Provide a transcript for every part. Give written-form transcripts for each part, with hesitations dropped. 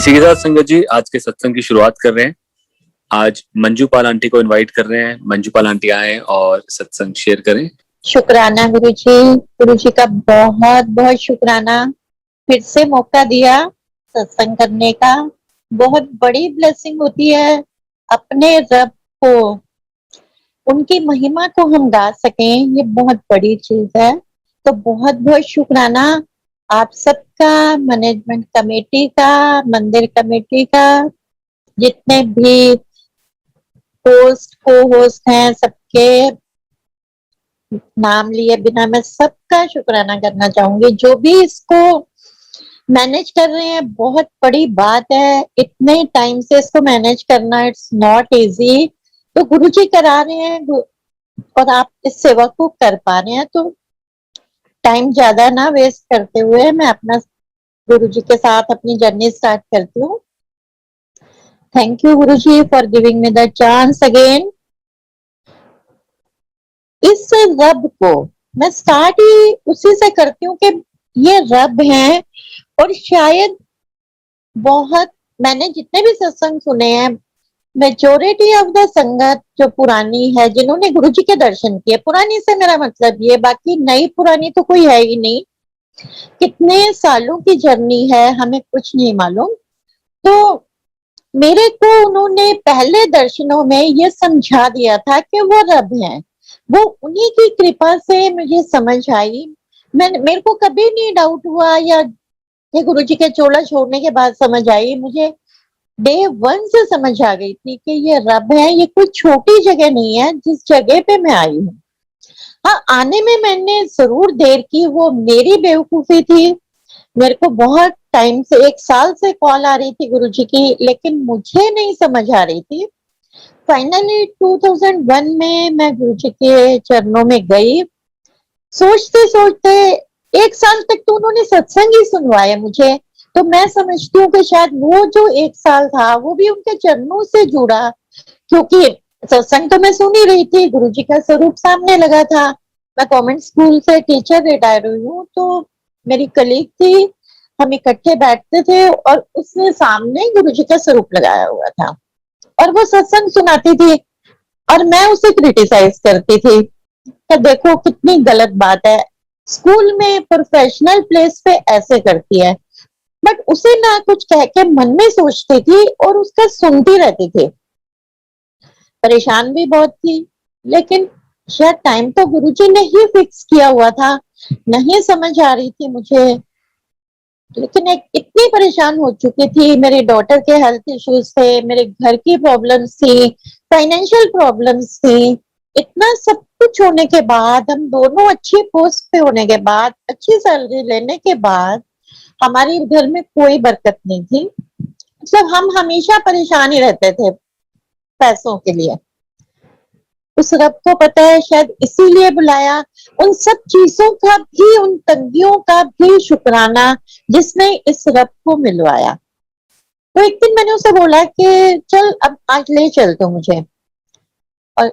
इसी के साथ संगत जी आज के सत्संग की शुरुआत कर रहे हैं। आज मंजू पाल आंटी को इनवाइट कर रहे हैं। मंजू पाल आंटी आए और सत्संग शेयर करें। शुक्राना गुरु जी का बहुत बहुत शुक्राना, फिर से मौका दिया सत्संग करने का। बहुत बड़ी ब्लेसिंग होती है अपने रब को, उनकी महिमा को हम गा सकें, ये बहुत बड़ी चीज है। तो बहुत बहुत शुक्राना आप सबका, मैनेजमेंट कमेटी का, मंदिर कमेटी का, जितने भी होस्ट को होस्ट हैं, सबके नाम लिए बिना मैं सबका शुक्राना करना चाहूंगी। जो भी इसको मैनेज कर रहे हैं, बहुत बड़ी बात है, इतने टाइम से इसको मैनेज करना इट्स नॉट इजी। तो गुरुजी करा रहे हैं और आप इस सेवा को कर पा रहे हैं, तो टाइम ज्यादा ना वेस्ट करते हुए मैं अपना गुरुजी के साथ अपनी जर्नी स्टार्ट करती हूँ। Thank you Guruji for giving me the chance again. इस रब को मैं स्टार्ट ही उसी से करती हूँ कि ये रब हैं, और शायद बहुत मैंने जितने भी सत्संग सुने हैं, मेजोरिटी ऑफ द संगत जो पुरानी है, जिन्होंने गुरुजी के दर्शन किए, पुरानी से मेरा मतलब ये, बाकी नई पुरानी तो कोई है ही नहीं, कितने सालों की जर्नी है हमें कुछ नहीं मालूम। तो मेरे को उन्होंने पहले दर्शनों में ये समझा दिया था कि वो रब हैं, वो उन्हीं की कृपा से मुझे समझ आई। मेरे को कभी नहीं डाउट हुआ या ये गुरुजी के चोला छोड़ने के बाद समझ आई, मुझे डे वन से समझ आ गई थी कि ये रब है, ये कोई छोटी जगह नहीं है जिस जगह पे मैं आई हूँ। हाँ, आने में मैंने जरूर देर की, वो मेरी बेवकूफी थी। मेरे को बहुत टाइम से, 1 साल से कॉल आ रही थी गुरुजी की, लेकिन मुझे नहीं समझ आ रही थी। फाइनली 2001 में मैं गुरुजी के चरणों में गई। सोचते सोचते 1 साल तक तो उन्होंने सत्संग ही सुनवाया मुझे। तो मैं समझती हूँ कि शायद वो जो 1 साल था वो भी उनके चरणों से जुड़ा, क्योंकि सत्संग तो मैं सुन ही रही थी, गुरुजी का स्वरूप सामने लगा था। मैं कॉन्वेंट स्कूल से टीचर रिटायर हुई हूँ, तो मेरी कलीग थी, हम इकट्ठे बैठते थे और उसने सामने गुरुजी का स्वरूप लगाया हुआ था और वो सत्संग सुनाती थी और मैं उसे क्रिटिसाइज करती थी कि देखो कितनी गलत बात है, स्कूल में प्रोफेशनल प्लेस पे ऐसे करती है। बट उसे ना कुछ कह के मन में सोचती थी और उसका सुनती रहती थी। परेशान भी बहुत थी, लेकिन शायद टाइम तो गुरुजी ने ही फिक्स किया हुआ था, नहीं समझ आ रही थी मुझे। लेकिन एक इतनी परेशान हो चुकी थी, मेरे डॉटर के हेल्थ इश्यूज थे, मेरे घर की प्रॉब्लम्स थी, फाइनेंशियल प्रॉब्लम्स थी। इतना सब कुछ होने के बाद, हम दोनों अच्छी पोस्ट पे होने के बाद, अच्छी सैलरी लेने के बाद, हमारे घर में कोई बरकत नहीं थी। मतलब हम हमेशा परेशान ही रहते थे पैसों के लिए। उस रब को पता है, शायद इसीलिए बुलाया। उन सब चीजों का भी, उन तंगियों का भी शुक्राना जिसने इस रब को मिलवाया। तो एक दिन मैंने उसे बोला कि चल अब आज ले चल तो मुझे, और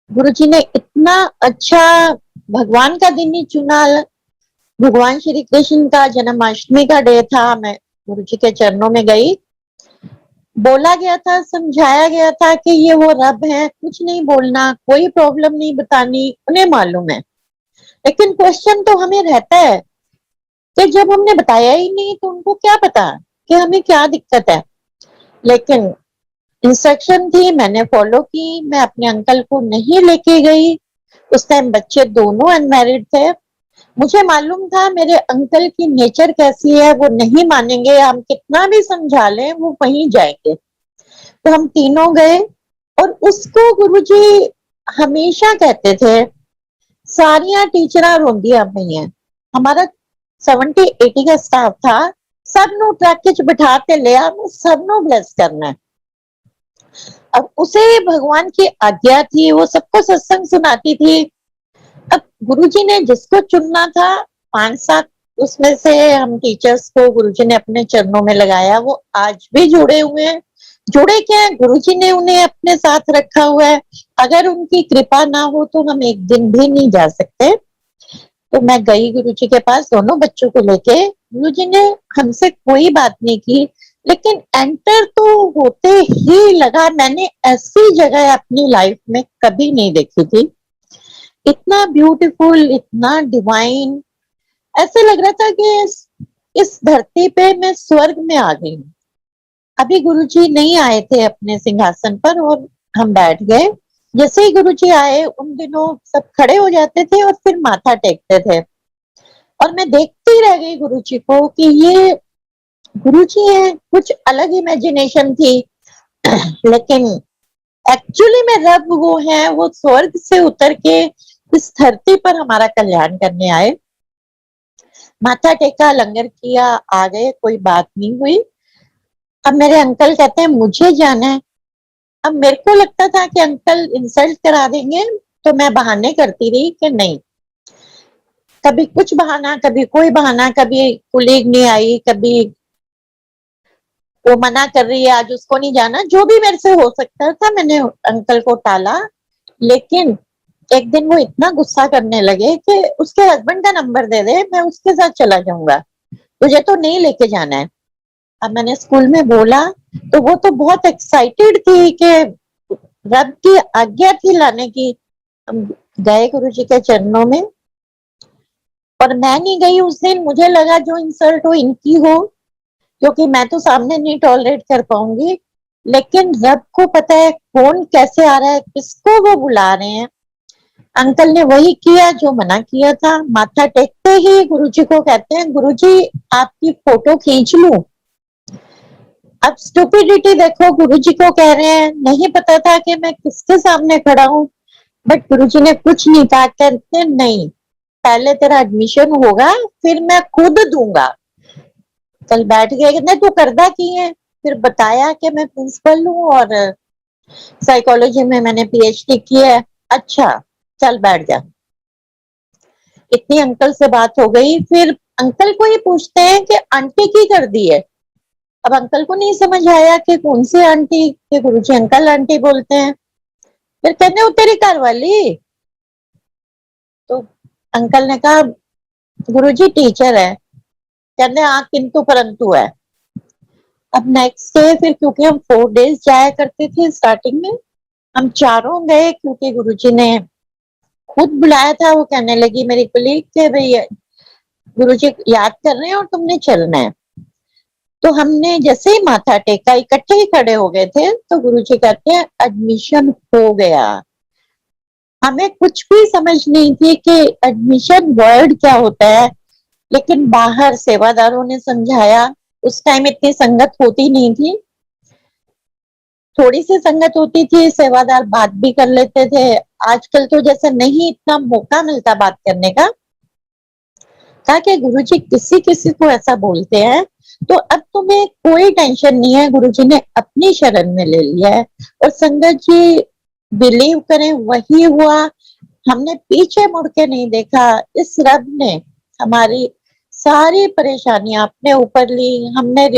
गुरुजी ने इतना अच्छा भगवान का दिन ही चुना। भगवान श्री कृष्ण का जन्माष्टमी का डे था, मैं गुरुजी के चरणों में गई। बोला गया था, समझाया गया था कि ये वो रब है, कुछ नहीं बोलना, कोई प्रॉब्लम नहीं बतानी, उन्हें मालूम है। लेकिन क्वेश्चन तो हमें रहता है कि जब हमने बताया ही नहीं तो उनको क्या पता कि हमें क्या दिक्कत है। लेकिन इंस्ट्रक्शन थी, मैंने फॉलो की। मैं अपने अंकल को नहीं लेके गई, उस टाइम बच्चे दोनों अनमैरिड थे। मुझे मालूम था मेरे अंकल की नेचर कैसी है, वो नहीं मानेंगे, हम कितना भी समझा लें वो वहीं जाएंगे। तो हम तीनों गए और उसको गुरुजी हमेशा कहते थे, सारिया टीचर रोंदियां पईयां। हमारा 70-80 का स्टाफ था, सब नु ट्रक च बिठा के लिया, सब नु ब्लेस करना है। अब उसे भगवान की आज्ञा थी, वो सबको सत्संग सुनाती थी। अब गुरुजी ने जिसको चुनना था, 5-7 उसमें से हम टीचर्स को गुरुजी ने अपने चरणों में लगाया। वो आज भी जुड़े हुए हैं। जुड़े क्या है, गुरुजी ने उन्हें अपने साथ रखा हुआ है। अगर उनकी कृपा ना हो तो हम एक दिन भी नहीं जा सकते। तो मैं गई गुरुजी के पास दोनों बच्चों को लेके। गुरुजी ने हमसे कोई बात नहीं की, लेकिन एंटर तो होते ही लगा, मैंने ऐसी जगह अपनी लाइफ में कभी नहीं देखी थी। इतना ब्यूटीफुल, इतना डिवाइन, ऐसे लग रहा था कि इस धरती पे मैं स्वर्ग में आ गई हूँ। अभी गुरुजी नहीं आए थे अपने सिंहासन पर और हम बैठ गए। जैसे ही गुरुजी आए, उन दिनों सब खड़े हो जाते थे और फिर माथा टेकते थे, और मैं देखती रह गई गुरुजी को कि ये गुरुजी हैं। कुछ अलग इमेजिनेशन थी लेकिन एक्चुअली में रब वो है, वो स्वर्ग से उतर के इस धरती पर हमारा कल्याण करने आए। माथा टेका, लंगर किया, आ गए, कोई बात नहीं हुई। अब मेरे अंकल कहते हैं मुझे जाना है। अब मेरे को लगता था कि अंकल इंसल्ट करा देंगे, तो मैं बहाने करती रही कि नहीं। कभी कुछ बहाना, कभी कोई बहाना, कभी कुलीग नहीं आई, कभी वो मना कर रही है आज उसको नहीं जाना, जो भी मेरे से हो सकता था मैंने अंकल को टाला। लेकिन एक दिन वो इतना गुस्सा करने लगे कि उसके हस्बैंड का नंबर दे दे, मैं उसके साथ चला जाऊंगा, तुझे तो नहीं लेके जाना है। अब मैंने स्कूल में बोला तो वो तो बहुत एक्साइटेड थी कि रब की आज्ञा थी लाने की। हम गए गुरु जी के चरणों में, और मैं नहीं गई उस दिन। मुझे लगा जो इंसल्ट हो इनकी हो, क्योंकि मैं तो सामने नहीं टॉलरेट कर पाऊंगी। लेकिन रब को पता है कौन कैसे आ रहा है, किसको वो बुला रहे हैं। अंकल ने वही किया जो मना किया था। माथा टेकते ही गुरुजी को कहते हैं, गुरुजी आपकी फोटो खींच लूं। अब स्टूपिडिटी देखो, गुरुजी को कह रहे हैं, नहीं पता था कि मैं किसके सामने खड़ा हूं, बट गुरुजी ने कुछ नहीं कहा। कहते नहीं, पहले तेरा एडमिशन होगा, फिर मैं खुद दूंगा। कल बैठ गए, कहते तू करदा की है। फिर बताया कि मैं प्रिंसिपल हूँ और साइकोलॉजी में मैंने पीएचडी की है। अच्छा, चल बैठ जा। इतनी अंकल से बात हो गई। फिर अंकल को ही पूछते हैं कि आंटी की कर दी है। अब अंकल को नहीं समझ आया कि कौन सी आंटी, के गुरुजी अंकल आंटी बोलते हैं। फिर कहते हो तेरी घर वाली। तो अंकल ने कहा गुरुजी टीचर है। कहते हाँ किंतु परंतु है। अब नेक्स्ट डे फिर, क्योंकि हम 4 डेज जाया करते थे स्टार्टिंग में, हम चारों गए क्योंकि गुरुजी ने खुद बुलाया था। वो कहने लगी मेरी कुलीग के, भाई गुरुजी याद कर रहे हैं और तुमने चलना है। तो हमने जैसे ही माथा टेका, इकट्ठे ही खड़े हो गए थे, तो गुरुजी कहते हैं एडमिशन हो गया। हमें कुछ भी समझ नहीं थी कि एडमिशन वर्ड क्या होता है, लेकिन बाहर सेवादारों ने समझाया। उस टाइम इतनी संगत होती नहीं थी, थोड़ी सी संगत होती थी, सेवादार बात भी कर लेते थे। आजकल तो जैसे नहीं इतना मौका मिलता बात करने का। कहा कि गुरुजी किसी किसी को ऐसा बोलते हैं, तो अब तुम्हें कोई टेंशन नहीं है, गुरुजी ने अपनी शरण में ले लिया है। और संगत जी बिलीव करें, वही हुआ। हमने पीछे मुड़ के नहीं देखा। इस रब ने हमारी सारी परेशानियां अपने ऊपर ली। हमने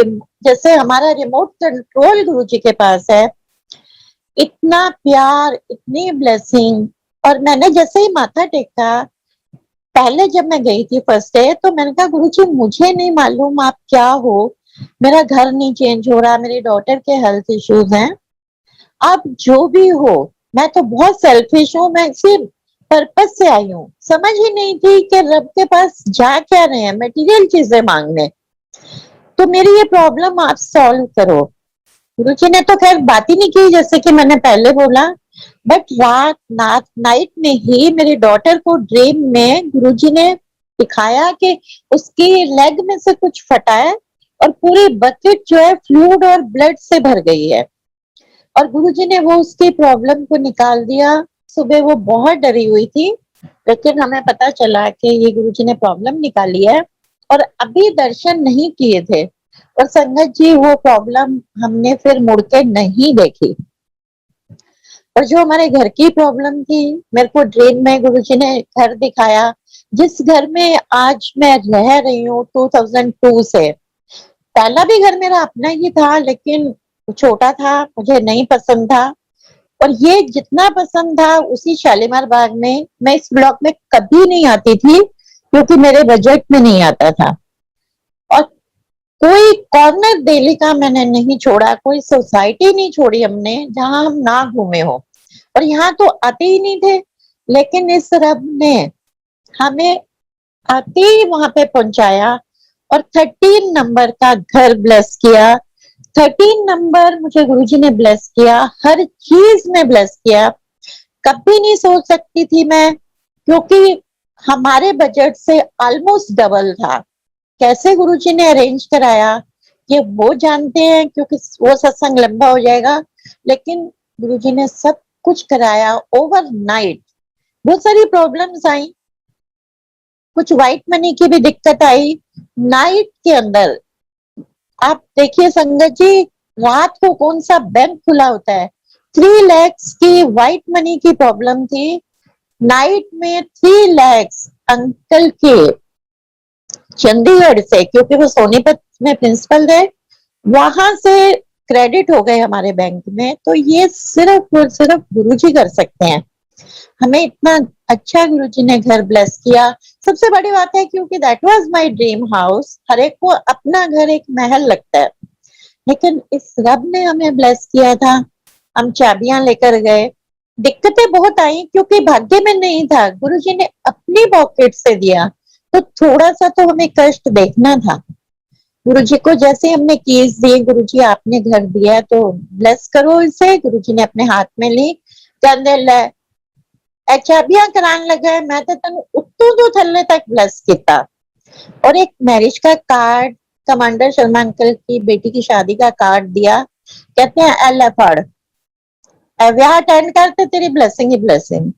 जैसे हमारा रिमोट कंट्रोल गुरुजी के पास है, इतना प्यार, इतनी ब्लेसिंग। और मैंने जैसे ही माथा टेका, पहले जब मैं गई थी फर्स्ट डे, तो मैंने कहा गुरुजी मुझे नहीं मालूम आप क्या हो, मेरा घर नहीं चेंज हो रहा, मेरी डॉटर के हेल्थ इश्यूज हैं, आप जो भी हो, मैं तो बहुत सेल्फिश हूँ, मैं सिर्फ पर्पस से आई हूँ। समझ ही नहीं थी कि रब के पास जा क्या रहे हैं, मटेरियल चीजें मांगने। तो मेरी ये प्रॉब्लम आप सॉल्व करो। गुरुजी ने तो खैर बात ही नहीं की, जैसे कि मैंने पहले बोला। बट नाइट में ही मेरी डॉटर को ड्रीम में गुरुजी ने दिखाया कि उसकी लेग में से कुछ फटा है और पूरी बकेट जो है फ्लूइड और ब्लड से भर गई है। और गुरुजी ने वो उसकी प्रॉब्लम को निकाल दिया। सुबह वो बहुत डरी हुई थी, लेकिन हमें पता चला कि ये गुरुजी ने प्रॉब्लम निकाली है। और अभी दर्शन नहीं किए थे, और संगत जी वो प्रॉब्लम हमने फिर मुड़ के नहीं देखी। और जो हमारे घर की प्रॉब्लम थी, मेरे को ड्रीम में गुरुजी ने घर दिखाया, जिस घर में आज मैं रह रही हूँ 2002 से। पहला भी घर मेरा अपना ही था, लेकिन छोटा था, मुझे नहीं पसंद था। और ये जितना पसंद था, उसी शालीमार बाग में, मैं इस ब्लॉक में कभी नहीं आती थी क्योंकि मेरे बजट में नहीं आता था। और कोई कॉर्नर दिल्ली का मैंने नहीं छोड़ा, कोई सोसाइटी नहीं छोड़ी हमने जहां हम ना घूमे हो, और यहाँ तो आते ही नहीं थे, लेकिन इस रब ने हमें आते ही वहां पे पहुंचाया और 13 नंबर का घर ब्लेस किया। 13 नंबर मुझे गुरुजी ने ब्लेस किया, हर चीज में ब्लेस किया। कभी नहीं सोच सकती थी मैं, क्योंकि हमारे बजट से ऑलमोस्ट डबल था। कैसे गुरुजी ने अरेंज कराया ये वो जानते हैं, क्योंकि वो सत्संग लंबा हो जाएगा, लेकिन गुरुजी ने सब कुछ कराया ओवरनाइट। बहुत सारी प्रॉब्लम्स आई, कुछ व्हाइट मनी की भी दिक्कत आई नाइट के अंदर। आप देखिए संगत जी, रात को कौन सा बैंक खुला होता है। 3 लाख की व्हाइट मनी की प्रॉब्लम थी, नाइट में 3 लाख अंकल के चंडीगढ़ से, क्योंकि वो सोनीपत में प्रिंसिपल थे, वहां से क्रेडिट हो गए हमारे बैंक में। तो ये सिर्फ और सिर्फ गुरुजी कर सकते हैं। हमें इतना अच्छा गुरुजी ने घर ब्लेस किया। सबसे बड़ी बात है, क्योंकि that was my dream house. हर एक को अपना घर एक महल लगता है, लेकिन इस रब ने हमें ब्लेस किया था। हम चाबियां लेकर गए। दिक्कतें बहुत आई, क्योंकि भाग्य में नहीं था, गुरुजी ने अपनी पॉकेट से दिया, तो थोड़ा सा तो हमें कष्ट देखना था। गुरुजी को जैसे हमने कीज दी, गुरुजी आपने घर दिया तो ब्लेस करो इसे। गुरुजी ने अपने हाथ में ली, कहने ले चाबियां कराने लगे, मैं तो तेन उत्तों तो थल्ले तक ब्लेस किया। और एक मैरिज का कार्ड, कमांडर शर्मा अंकल की बेटी की शादी का कार्ड दिया, कहते हैं एल फड़ ब्याह अटेंड करते, तेरी ब्लेसिंग ही ब्लेसिंग।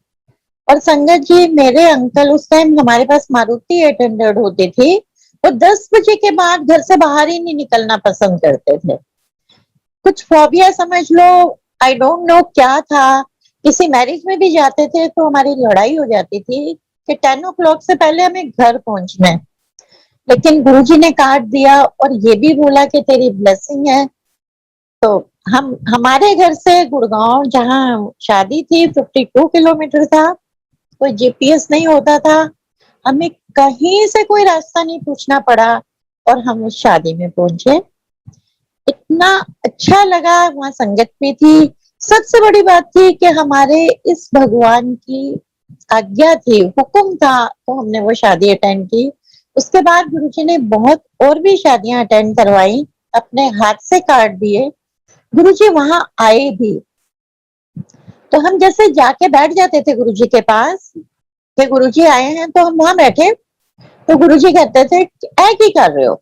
और संगत जी, मेरे अंकल उस टाइम हमारे पास मारुति 800 होती थी, वो 10 बजे के बाद घर से बाहर ही नहीं निकलना पसंद करते थे। कुछ फोबिया समझ लो, आई डोंट नो क्या था। किसी मैरिज में भी जाते थे तो हमारी लड़ाई हो जाती थी कि 10 o'clock से पहले हमें घर पहुंचना है। लेकिन गुरुजी ने कार्ड दिया और ये भी बोला कि तेरी ब्लेसिंग है। तो हम हमारे घर से गुड़गांव जहाँ शादी थी 52 किलोमीटर था। कोई जीपीएस नहीं होता था, हमें कहीं से कोई रास्ता नहीं पूछना पड़ा और हम उस शादी में पहुंचे। इतना अच्छा लगा, वहां संगत भी थी। सबसे बड़ी बात थी कि हमारे इस भगवान की आज्ञा थी, हुक्म था, तो हमने वो शादी अटेंड की। उसके बाद गुरुजी ने बहुत और भी शादियां अटेंड करवाई, अपने हाथ से कार्ड दिए। गुरुजी वहां आए भी, तो हम जैसे जाके बैठ जाते थे गुरुजी के पास कि गुरुजी आए हैं, तो हम वहां बैठे, तो गुरुजी कहते थे ऐ की कर रहे हो,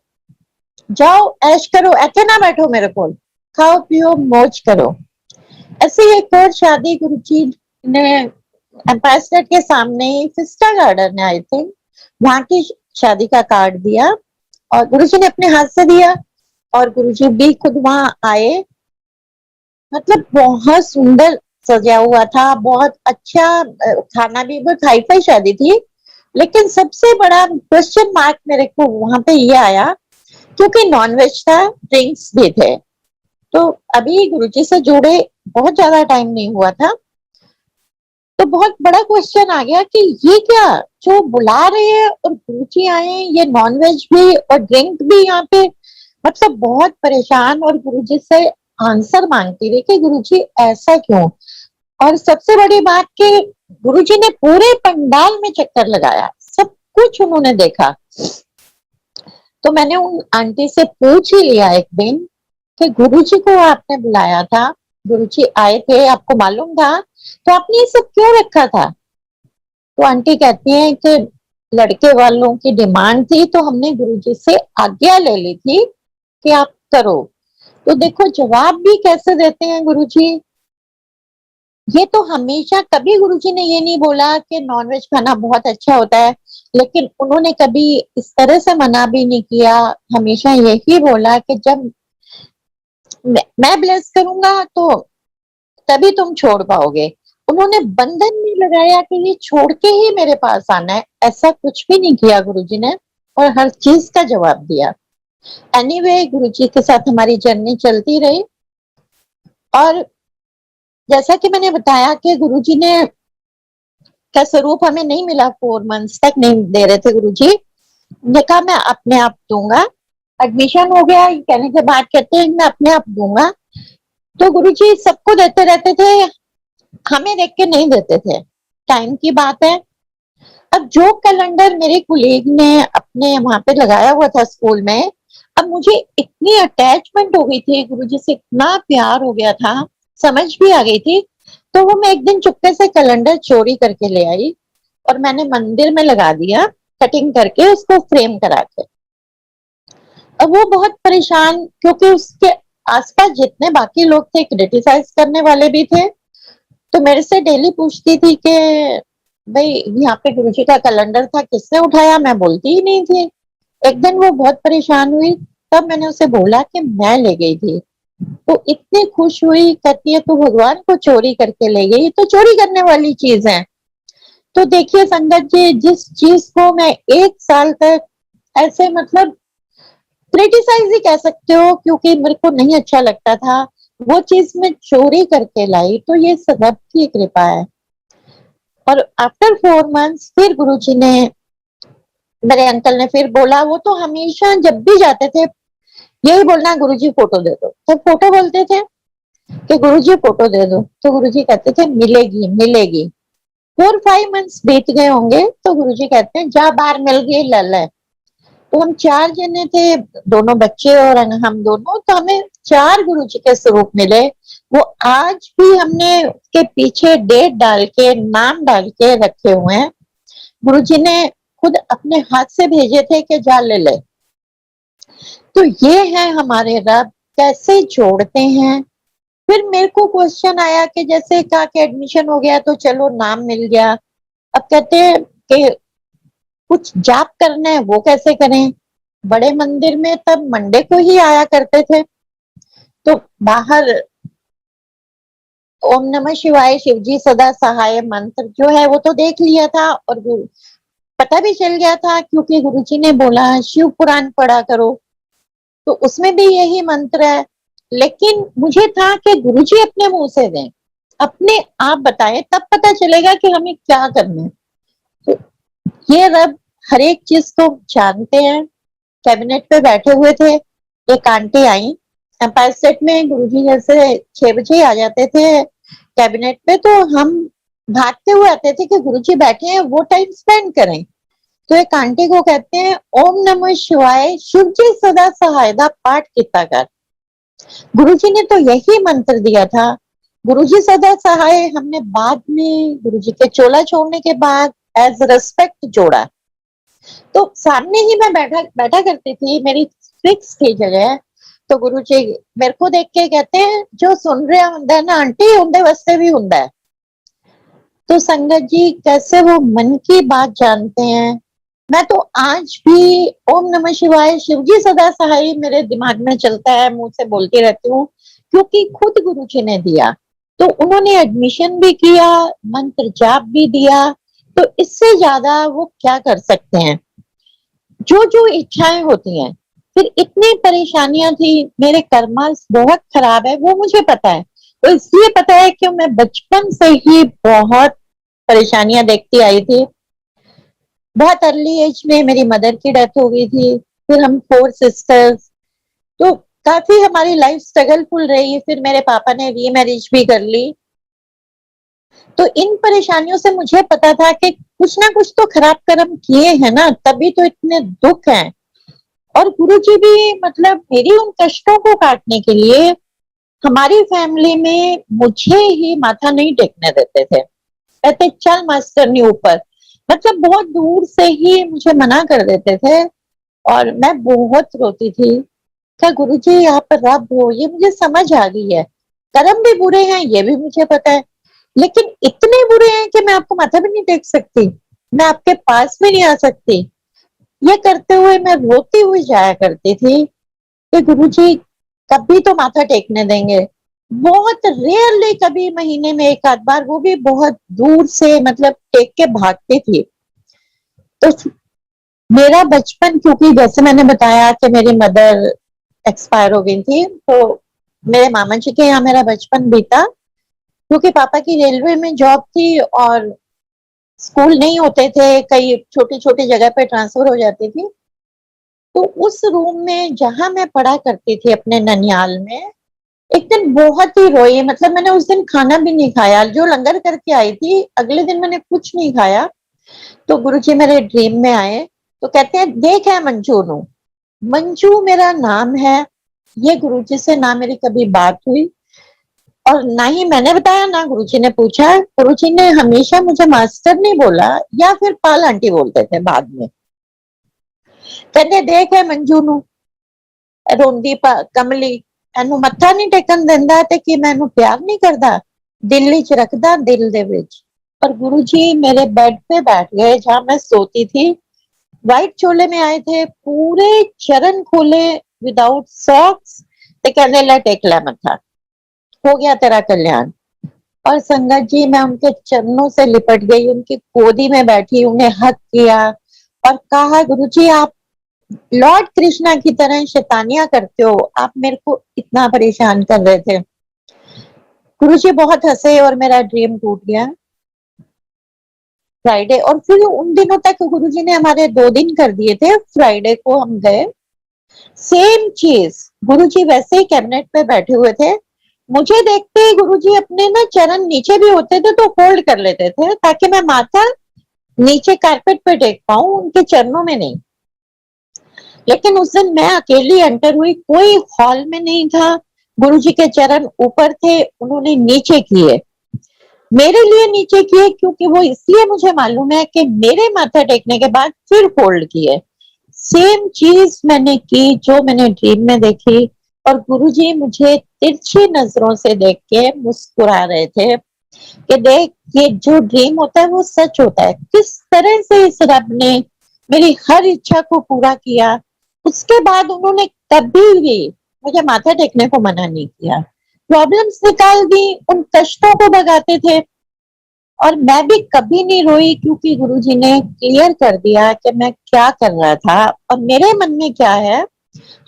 जाओ ऐश करो, ऐसे ना बैठो मेरे को, खाओ पियो मौज करो। ऐसे ही एक और शादी गुरुजी ने एम्पायर स्टेट के सामने फिस्टा गार्डन है आई थिंक, वहां की शादी का कार्ड दिया और गुरुजी ने अपने हाथ से दिया, और गुरुजी भी खुद वहां आए। मतलब बहुत सुंदर सजा हुआ था, बहुत अच्छा खाना भी, बहुत हाई फाई शादी थी। लेकिन सबसे बड़ा क्वेश्चन मार्क मेरे को वहां पे ये आया, क्योंकि नॉनवेज था, ड्रिंक्स भी थे। तो अभी गुरुजी से जुड़े बहुत ज्यादा टाइम नहीं हुआ था, तो बहुत बड़ा क्वेश्चन आ गया कि ये क्या, जो बुला रहे हैं और गुरुजी आए, ये नॉनवेज भी और ड्रिंक भी यहाँ पे। मतलब बहुत परेशान, और गुरुजी से आंसर मांगती रही कि गुरुजी ऐसा क्यों। और सबसे बड़ी बात कि गुरुजी ने पूरे पंडाल में चक्कर लगाया, सब कुछ उन्होंने देखा। तो मैंने उन आंटी से पूछ ही लिया एक दिन कि गुरुजी को आपने बुलाया था, गुरुजी आए थे, आपको मालूम था, तो आपने ये सब क्यों रखा था। तो आंटी कहती है कि लड़के वालों की डिमांड थी, तो हमने गुरुजी से आज्ञा ले ली थी कि आप करो। तो देखो जवाब भी कैसे देते हैं गुरुजी। ये तो हमेशा, कभी गुरुजी ने ये नहीं बोला कि नॉनवेज खाना बहुत अच्छा होता है, लेकिन उन्होंने कभी इस तरह से मना भी नहीं किया। हमेशा यही बोला कि जब मैं ब्लेस करूंगा तो तभी तुम छोड़ पाओगे। उन्होंने बंधन नहीं लगाया कि ये छोड़ के ही मेरे पास आना है, ऐसा कुछ भी नहीं किया गुरुजी ने, और हर चीज का जवाब दिया। एनीवे गुरुजी के साथ हमारी जर्नी चलती रही, और जैसा कि मैंने बताया कि गुरुजी ने का स्वरूप हमें नहीं मिला, 4 मंथ्स तक नहीं दे रहे थे गुरुजी। ने कहा मैं अपने आप दूंगा, एडमिशन हो गया, ये कहने के बाद कहते हैं मैं अपने आप दूंगा। तो गुरुजी सबको देते रहते थे, हमें देख के नहीं देते थे। टाइम की बात है। अब जो कैलेंडर मेरे कुलीग ने अपने वहां पे लगाया हुआ था स्कूल में, अब मुझे इतनी अटैचमेंट हो गई थी गुरुजी से, इतना प्यार हो गया था, समझ भी आ गई थी। तो वो मैं एक दिन चुपके से कैलेंडर चोरी करके ले आई और मैंने मंदिर में लगा दिया, कटिंग करके उसको फ्रेम करा के। अब वो बहुत परेशान, क्योंकि उसके आसपास जितने बाकी लोग थे क्रिटिसाइज करने वाले भी थे, तो मेरे से डेली पूछती थी कि भाई यहाँ पे गुरुजी का कैलेंडर था, किसने उठाया? मैं बोलती ही नहीं थी। एक दिन वो बहुत परेशान हुई, तब मैंने उसे बोला कि मैं ले गई थी। तो इतनी खुश हुई, कहती है तू भगवान को चोरी करके ले गई, तो चोरी करने वाली चीज है। तो देखिए संगत जी, जिस चीज को मैं 1 साल तक ऐसे मतलब क्रिटिसाइज ही कह सकते हो, क्योंकि मेरे को नहीं अच्छा लगता था, वो चीज मैं चोरी करके लाई, तो ये सब की कृपा है। और आफ्टर 4 मंथ्स फिर गुरुजी ने, मेरे अंकल ने फिर बोला, वो तो हमेशा जब भी जाते थे यही बोलना, गुरुजी फोटो दे दो। तो फोटो बोलते थे कि गुरुजी फोटो दे दो, तो गुरुजी कहते थे मिलेगी मिलेगी। 4-5 मंथ्स बीत गए होंगे, तो गुरुजी कहते हैं जा बाहर मिल गई ले ले। तो हम 4 जने थे, दोनों बच्चे और हम दोनों, तो हमें 4 गुरुजी के स्वरूप मिले। वो आज भी हमने उसके पीछे डेट डाल के, नाम डाल के रखे हुए हैं। गुरुजी ने खुद अपने हाथ से भेजे थे कि जा ले ले। तो ये है हमारे रब, कैसे जोड़ते हैं। फिर मेरे को क्वेश्चन आया कि जैसे कहा कि एडमिशन हो गया तो चलो नाम मिल गया, अब कहते हैं कि कुछ जाप करना है, वो कैसे करें? बड़े मंदिर में तब मंडे को ही आया करते थे, तो बाहर ओम नमः शिवाय, शिवजी सदा सहाय मंत्र जो है वो तो देख लिया था, और पता भी चल गया था, क्योंकि गुरुजी ने बोला शिव पुराण पढ़ा करो, तो उसमें भी यही मंत्र है। लेकिन मुझे था कि गुरुजी अपने मुंह से दें, अपने आप बताएं, तब पता चलेगा कि हमें क्या करना है। तो ये रब हर एक चीज को जानते हैं। कैबिनेट पे बैठे हुए थे, एक आंटी आई एम्पायर स्टेट में, गुरुजी जैसे 6 बजे आ जाते थे कैबिनेट पे, तो हम भागते हुए आते थे कि गुरुजी बैठे हैं, वो टाइम स्पेंड करें। तो एक आंटी को कहते हैं ओम नमः शिवाय, शिव जी सदा सहायता पाठ किता कर। गुरुजी ने तो यही मंत्र दिया था। गुरुजी सदा सहाय हमने बाद में गुरुजी के चोला छोड़ने के बाद एज रेस्पेक्ट जोड़ा। तो सामने ही मैं बैठा बैठा करती थी, मेरी फिक्स थी जगह। तो गुरुजी मेरे को देख के कहते हैं जो सुन रहा हुंदा ना आंटी, उनके वास्ते भी हुंदा है। तो संगत जी कैसे वो मन की बात जानते हैं। मैं तो आज भी ओम नमः शिवाय, शिवजी सदा सहाय मेरे दिमाग में चलता है, मुंह से बोलती रहती हूँ, क्योंकि खुद गुरुजी ने दिया। तो उन्होंने एडमिशन भी किया, मंत्र जाप भी दिया, तो इससे ज्यादा वो क्या कर सकते हैं। जो जो इच्छाएं होती हैं। फिर इतनी परेशानियां थी, मेरे कर्मा बहुत खराब है वो मुझे पता है। तो इसलिए पता है कि मैं बचपन से ही बहुत परेशानियां देखती आई थी। बहुत अर्ली एज में मेरी मदर की डेथ हो गई थी, फिर हम 4 सिस्टर्स, तो काफी हमारी लाइफ स्ट्रगलफुल रही। फिर मेरे पापा ने रीमैरिज भी कर ली। तो इन परेशानियों से मुझे पता था कि कुछ ना कुछ तो खराब कर्म किए हैं ना, तभी तो इतने दुख हैं। और गुरुजी भी मतलब मेरी उन कष्टों को काटने के लिए हमारी फैमिली में मुझे ही माथा नहीं टेकने देते थे, कहते चल मास्टरनी ऊपर, मतलब बहुत दूर से ही मुझे मना कर देते थे। और मैं बहुत रोती थी, क्या गुरुजी आप रब हो, ये मुझे समझ आ गई है। कर्म भी बुरे हैं ये भी मुझे पता है, लेकिन इतने बुरे हैं कि मैं आपको माथा भी नहीं टेक सकती, मैं आपके पास भी नहीं आ सकती। ये करते हुए मैं रोती हुई जाया करती थी कि गुरुजी कभी तो माथा टेकने देंगे। बहुत रेयरली कभी महीने में एक आध बार, वो भी बहुत दूर से मतलब टेक के भागती थी। तो मेरा बचपन, क्योंकि जैसे मैंने बताया कि मेरी मदर एक्सपायर हो गई थी, तो मेरे मामा जी के यहाँ मेरा बचपन बीता, क्योंकि पापा की रेलवे में जॉब थी और स्कूल नहीं होते थे, कई छोटी छोटी जगह पे ट्रांसफर हो जाती थी। तो उस रूम में जहाँ मैं पढ़ा करती थी अपने ननिहाल में, एक दिन बहुत ही रोई, मतलब मैंने उस दिन खाना भी नहीं खाया, जो लंगर करके आई थी, अगले दिन मैंने कुछ नहीं खाया। तो गुरुजी मेरे ड्रीम में आए, तो कहते हैं देख है मंजू नु, मंजू मेरा नाम है। ये गुरुजी से ना मेरी कभी बात हुई और ना ही मैंने बताया, ना गुरुजी ने पूछा। गुरुजी ने हमेशा मुझे मास्टर नहीं बोला या फिर पाल आंटी बोलते थे बाद में। कहते देख है मंजू नु, रोंदी कमली, एनु मत्था नहीं टेकन देंदा ते कि मैं एनु प्यार नहीं करदा, दिल विच रखदा, दिल दे विच। और गुरुजी मेरे बेड पे बैठ गए जहां मैं सोती थी, व्हाइट चोले में आए थे, पूरे चरण खोले विदाउट सॉक्स, ते कहने ला टेक ला मत्था, हो गया तेरा कल्याण। और संगत जी मैं उनके चरणों से लिपट गई, उनकी गोदी में बैठी, उन्हें हक किया और कहा गुरुजी आप लॉर्ड कृष्णा की तरह शैतानियां करते हो, आप मेरे को इतना परेशान कर रहे थे। गुरुजी बहुत हंसे और मेरा ड्रीम टूट गया फ्राइडे। और फिर उन दिनों तक गुरुजी ने हमारे 2 दिन कर दिए थे, फ्राइडे को हम गए, सेम चीज, गुरुजी वैसे ही कैबिनेट पे बैठे हुए थे, मुझे देखते ही गुरुजी अपने ना चरण नीचे भी होते थे तो होल्ड कर लेते थे ताकि मैं माथा नीचे कारपेट पे टेक पाऊं, उनके चरणों में नहीं। लेकिन उस दिन मैं अकेली एंटर हुई, कोई हॉल में नहीं था, गुरुजी के चरण ऊपर थे, उन्होंने नीचे किए, मेरे लिए नीचे किए क्योंकि वो इसलिए मुझे मालूम है कि मेरे माथा टेकने के बाद फिर फोल्ड किए। सेम चीज मैंने की जो मैंने ड्रीम में देखी, और गुरुजी मुझे तिरछी नजरों से देख के मुस्कुरा रहे थे कि देख ये जो ड्रीम होता है वो सच होता है, किस तरह से इस रब ने मेरी हर इच्छा को पूरा किया। उसके बाद उन्होंने कभी भी मुझे माथा टेकने को मना नहीं किया, प्रॉब्लम्स निकाल दी, उन कष्टों को भगाते थे। और मैं भी कभी नहीं रोई क्योंकि गुरुजी ने क्लियर कर दिया कि मैं क्या कर रहा था और मेरे मन में क्या है।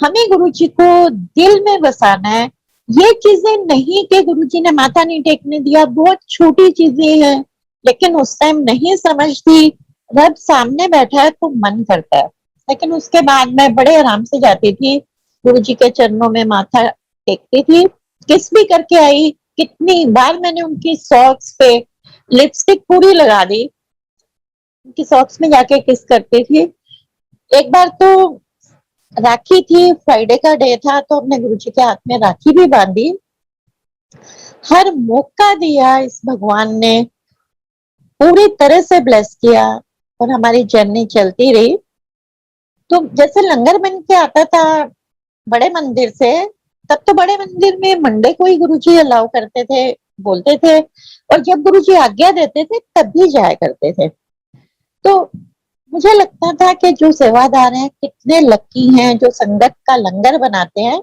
हमें गुरुजी को दिल में बसाना है, ये चीजें नहीं कि गुरुजी ने माथा नहीं टेकने दिया, बहुत छोटी चीजें हैं, लेकिन उस टाइम नहीं समझती, रब सामने बैठा है तो मन करता है। लेकिन उसके बाद मैं बड़े आराम से जाती थी, गुरुजी के चरणों में माथा टेकती थी, किस भी करके आई, कितनी बार मैंने उनकी सॉक्स पे लिपस्टिक पूरी लगा दी, उनकी सॉक्स में जाके किस करती थी। एक बार तो राखी थी, फ्राइडे का डे था, तो हमने गुरुजी के हाथ में राखी भी बांधी। हर मौका दिया इस भगवान ने, पूरी तरह से ब्लेस किया और हमारी जर्नी चलती रही। तो जैसे लंगर बन के आता था बड़े मंदिर से, तब तो बड़े मंदिर में मंडे को ही गुरुजी अलाउ करते थे, बोलते थे, और जब गुरुजी आज्ञा देते थे तब भी जाया करते थे। तो मुझे लगता था कि जो सेवादार हैं कितने लकी हैं जो संगत का लंगर बनाते हैं,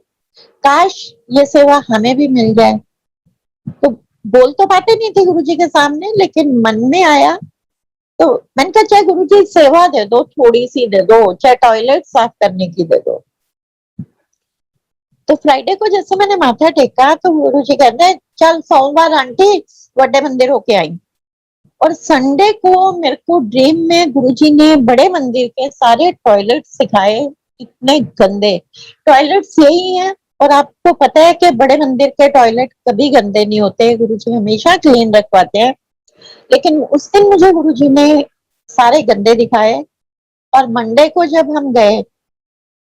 काश ये सेवा हमें भी मिल जाए। तो बोल तो पाते नहीं थे गुरुजी के सामने, लेकिन मन में आया, तो मैंने कहा चाहे गुरुजी सेवा दे दो, थोड़ी सी दे दो, चाहे टॉयलेट साफ करने की दे दो। तो फ्राइडे को जैसे मैंने माथा टेका तो गुरुजी कहते हैं चल सोमवार आंटी बड़े मंदिर होके आई। और संडे को मेरे को ड्रीम में गुरुजी ने बड़े मंदिर के सारे टॉयलेट सिखाए, इतने गंदे टॉयलेट्स यही हैं। और आपको पता है कि बड़े मंदिर के टॉयलेट कभी गंदे नहीं होते, गुरुजी हमेशा क्लीन रखवाते हैं। लेकिन उस दिन मुझे गुरुजी ने सारे गंदे दिखाए। और मंडे को जब हम गए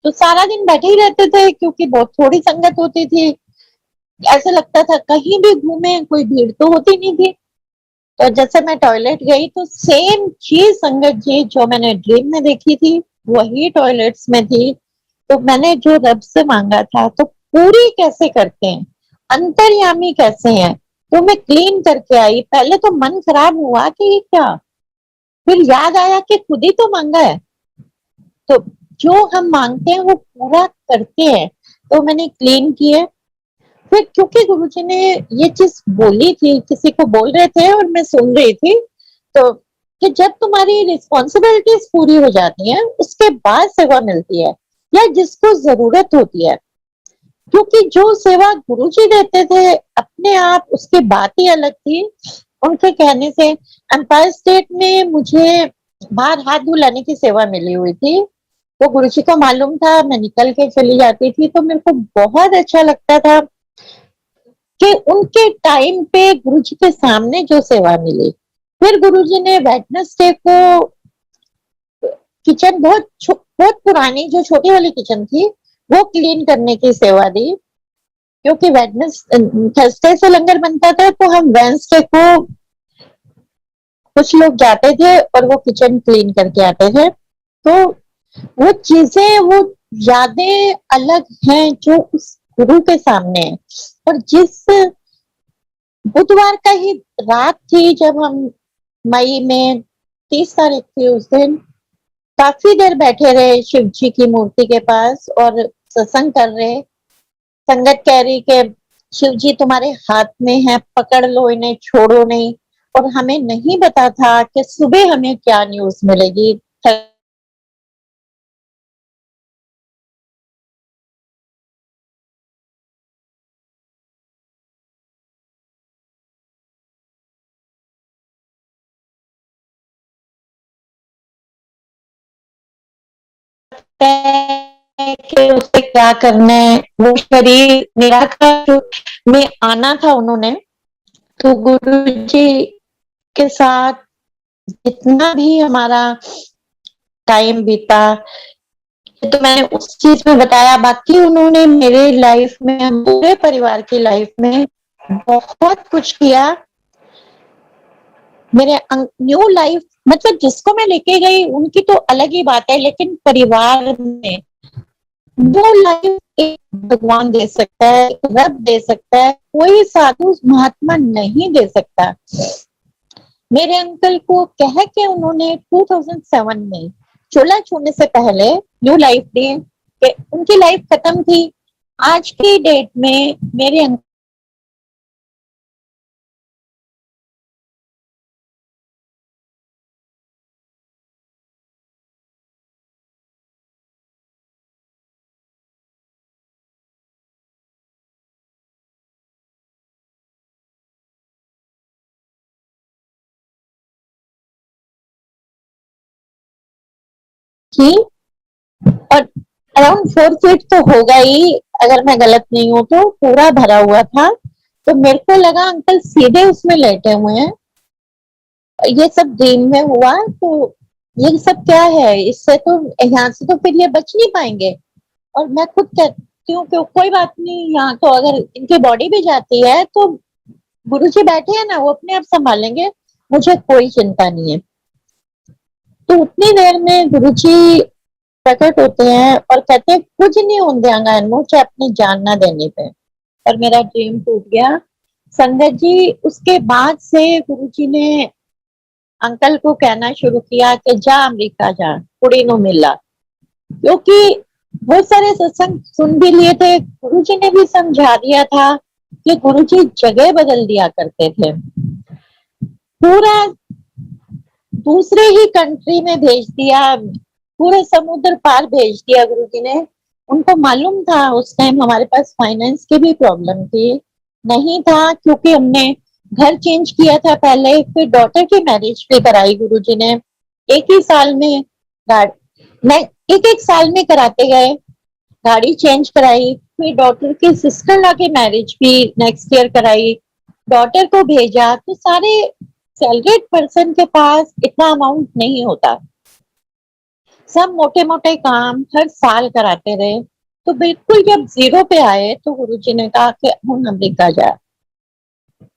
तो सारा दिन बैठे ही रहते थे क्योंकि बहुत थोड़ी संगत होती थी, ऐसा लगता था कहीं भी घूमे कोई भीड़ तो होती नहीं थी। तो जैसे मैं टॉयलेट गई तो सेम चीज संगत जी जो मैंने ड्रीम में देखी थी वही टॉयलेट्स में थी। तो मैंने जो रब से मांगा था, तो पूरी कैसे करते हैं, अंतर्यामी कैसे हैं, तो मैं क्लीन करके आई। पहले तो मन खराब हुआ कि ये क्या, फिर याद आया कि खुद ही तो मांगा है, तो जो हम मांगते हैं वो पूरा करते हैं। तो मैंने क्लीन किए। फिर क्योंकि गुरुजी ने ये चीज बोली थी, किसी को बोल रहे थे और मैं सुन रही थी, तो कि जब तुम्हारी रिस्पॉन्सिबिलिटीज पूरी हो जाती हैं उसके बाद सेवा मिलती है या जिसको जरूरत होती है। क्योंकि जो सेवा गुरुजी देते थे अपने आप उसकी बात ही अलग थी। उनके कहने से एम्पायर स्टेट में मुझे बाहर हाथ धुलाने की सेवा मिली हुई थी, वो गुरुजी को मालूम था, मैं निकल के चली जाती थी, तो मेरे को बहुत अच्छा लगता था कि उनके टाइम पे गुरुजी के सामने जो सेवा मिली। फिर गुरुजी ने वेडनेसडे को किचन बहुत पुरानी जो छोटी वाली किचन थी वो क्लीन करने की सेवा दी, क्योंकि वेडनेस थर्सडे से लंगर बनता था, तो हम वेडनेसडे को कुछ लोग जाते थे और वो किचन क्लीन करके आते थे। तो वो चीजें, वो यादें अलग हैं जो उस गुरु के सामने है। और जिस बुधवार का ही रात थी जब हम मई में 30 तारीख थी उस दिन, काफी देर बैठे रहे शिव जी की मूर्ति के पास और सत्संग कर रहे। संगत कह रही कि शिव जी तुम्हारे हाथ में है, पकड़ लो इन्हें, छोड़ो नहीं। और हमें नहीं पता था कि सुबह हमें क्या न्यूज मिलेगी। कि उसे क्या करना है, वो शरीर निराकार में आना था उन्होंने। तो गुरु जी के साथ जितना भी हमारा टाइम बीता, तो मैंने उस चीज में बताया। बाकी उन्होंने मेरे लाइफ में, पूरे परिवार की लाइफ में बहुत कुछ किया। मेरे न्यू लाइफ, मतलब जिसको मैं लेके गई उनकी तो अलग ही बात है, लेकिन परिवार में वो लाइफ एक भगवान दे सकता है, रब दे सकता है, कोई साधु महात्मा नहीं दे सकता। मेरे अंकल को कह के उन्होंने 2007 में चोला छोड़ने से पहले न्यू लाइफ दी कि उनकी लाइफ खत्म थी। आज की डेट में मेरे अंकल की, और अराउंड 4 फीट तो होगा ही, अगर मैं गलत नहीं हूं तो, पूरा भरा हुआ था। तो मेरे को लगा अंकल सीधे उसमें लेटे हुए हैं। ये सब ड्रीम में हुआ। तो ये सब क्या है, इससे तो यहाँ से तो फिर ये बच नहीं पाएंगे। और मैं खुद कहती हूँ कि कोई बात नहीं, यहाँ तो अगर इनकी बॉडी भी जाती है तो गुरुजी बैठे हैं ना, वो अपने आप संभालेंगे, मुझे कोई चिंता नहीं है। तो उतनी देर में गुरुजी प्रकट होते हैं और कहते हैं कुछ नहीं होंगे मुझे अपनी जान ना देने पे। और मेरा ड्रीम टूट गया। संगत जी, उसके बाद से गुरुजी ने अंकल को कहना शुरू किया कि जा अमेरिका जा, कुड़ी नो मिला। क्योंकि बहुत सारे सत्संग सुन भी लिए थे, गुरुजी ने भी समझा दिया था कि गुरुजी जगह बदल दिया करते थे। पूरा दूसरे ही कंट्री में भेज दिया, पूरे समुद्र पार भेज दिया गुरुजी ने। उनको मालूम था उस टाइम हमारे पास फाइनेंस की भी प्रॉब्लम थी, नहीं था, क्योंकि हमने घर चेंज किया था पहले, फिर डॉटर की मैरिज भी कराई गुरुजी ने। एक ही साल में मैं एक एक साल में कराते गए, गाड़ी चेंज कराई, फिर डॉटर की सिस्टर ला की मैरिज भी नेक्स्ट ईयर कराई, डॉटर को भेजा। तो सारे सैलरीड पर्सन के पास इतना अमाउंट नहीं होता, सब मोटे मोटे काम हर साल कराते रहे। तो बिल्कुल जब जीरो पे आए तो गुरुजी ने कहा कि हम अमेरिका जाए।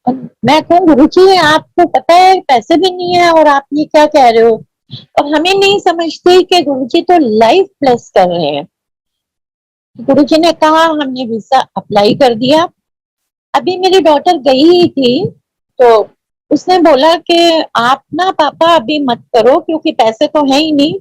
और मैं कहूँ गुरुजी, आपको पता है पैसे भी नहीं है और आप ये क्या कह रहे हो। और हमें नहीं समझते कि गुरुजी तो लाइफ प्लस कर रहे हैं। गुरुजी ने कहा, हमने वीजा अप्लाई कर दिया। अभी मेरी डॉटर गई ही थी, तो उसने बोला कि आप ना पापा अभी मत करो, क्योंकि पैसे तो है ही नहीं।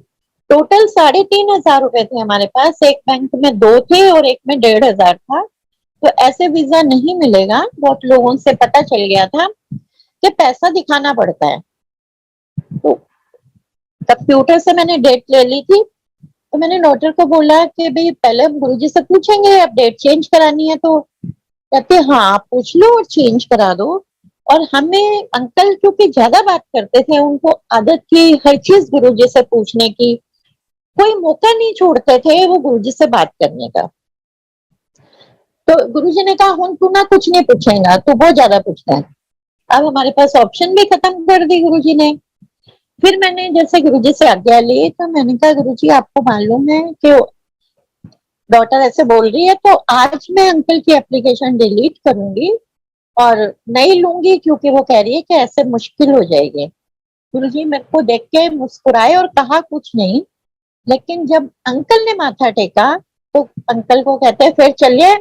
टोटल 3,500 रुपए थे हमारे पास, एक बैंक में 2 थे और एक में 1,500 था। तो ऐसे वीजा नहीं मिलेगा, बहुत लोगों से पता चल गया था कि पैसा दिखाना पड़ता है। तो कंप्यूटर से मैंने डेट ले ली थी। तो मैंने डॉक्टर को बोला कि भाई पहले हम गुरुजी से पूछेंगे, अब डेट चेंज करानी है। तो कहते हाँ आप पूछ लो और चेंज करा दो। और हमें अंकल क्योंकि ज्यादा बात करते थे, उनको आदत थी हर चीज गुरुजी से पूछने की। कोई मौका नहीं छोड़ते थे वो गुरुजी से बात करने का। तो गुरुजी ने कहा हुन तू ना कुछ नहीं पूछेगा, तू बहुत ज्यादा पूछता है। अब हमारे पास ऑप्शन भी खत्म कर दी गुरुजी ने। फिर मैंने जैसे गुरुजी से आज्ञा ली तो मैंने कहा गुरुजी आपको मालूम है कि डॉटर ऐसे बोल रही है, तो आज मैं अंकल की एप्लीकेशन डिलीट करूंगी और नहीं लूंगी क्योंकि वो कह रही है कि ऐसे मुश्किल हो जाएगी। गुरुजी मेरे को देख के मुस्कुराए और कहा कुछ नहीं, लेकिन जब अंकल ने माथा टेका तो अंकल को कहते हैं फिर चलिए।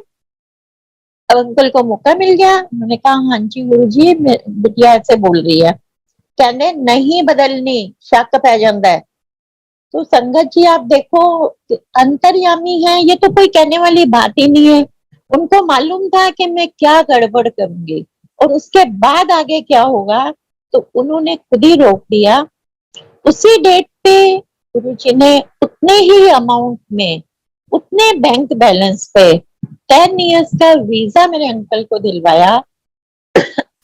अब अंकल को मौका मिल गया, उन्होंने कहा हाँ जी गुरुजी बिटिया ऐसे बोल रही है। कहने नहीं बदलनी, शक पै जाता है। तो संगत जी आप देखो अंतर्यामी है, ये तो कोई कहने वाली बात ही नहीं है। उनको मालूम था कि मैं क्या गड़बड़ करूंगी और उसके बाद आगे क्या होगा, तो उन्होंने खुद ही रोक दिया। उसी डेट पे गुरुजी ने उतने ही अमाउंट में, उतने बैंक बैलेंस पे 10 इयर्स का वीजा मेरे अंकल को दिलवाया,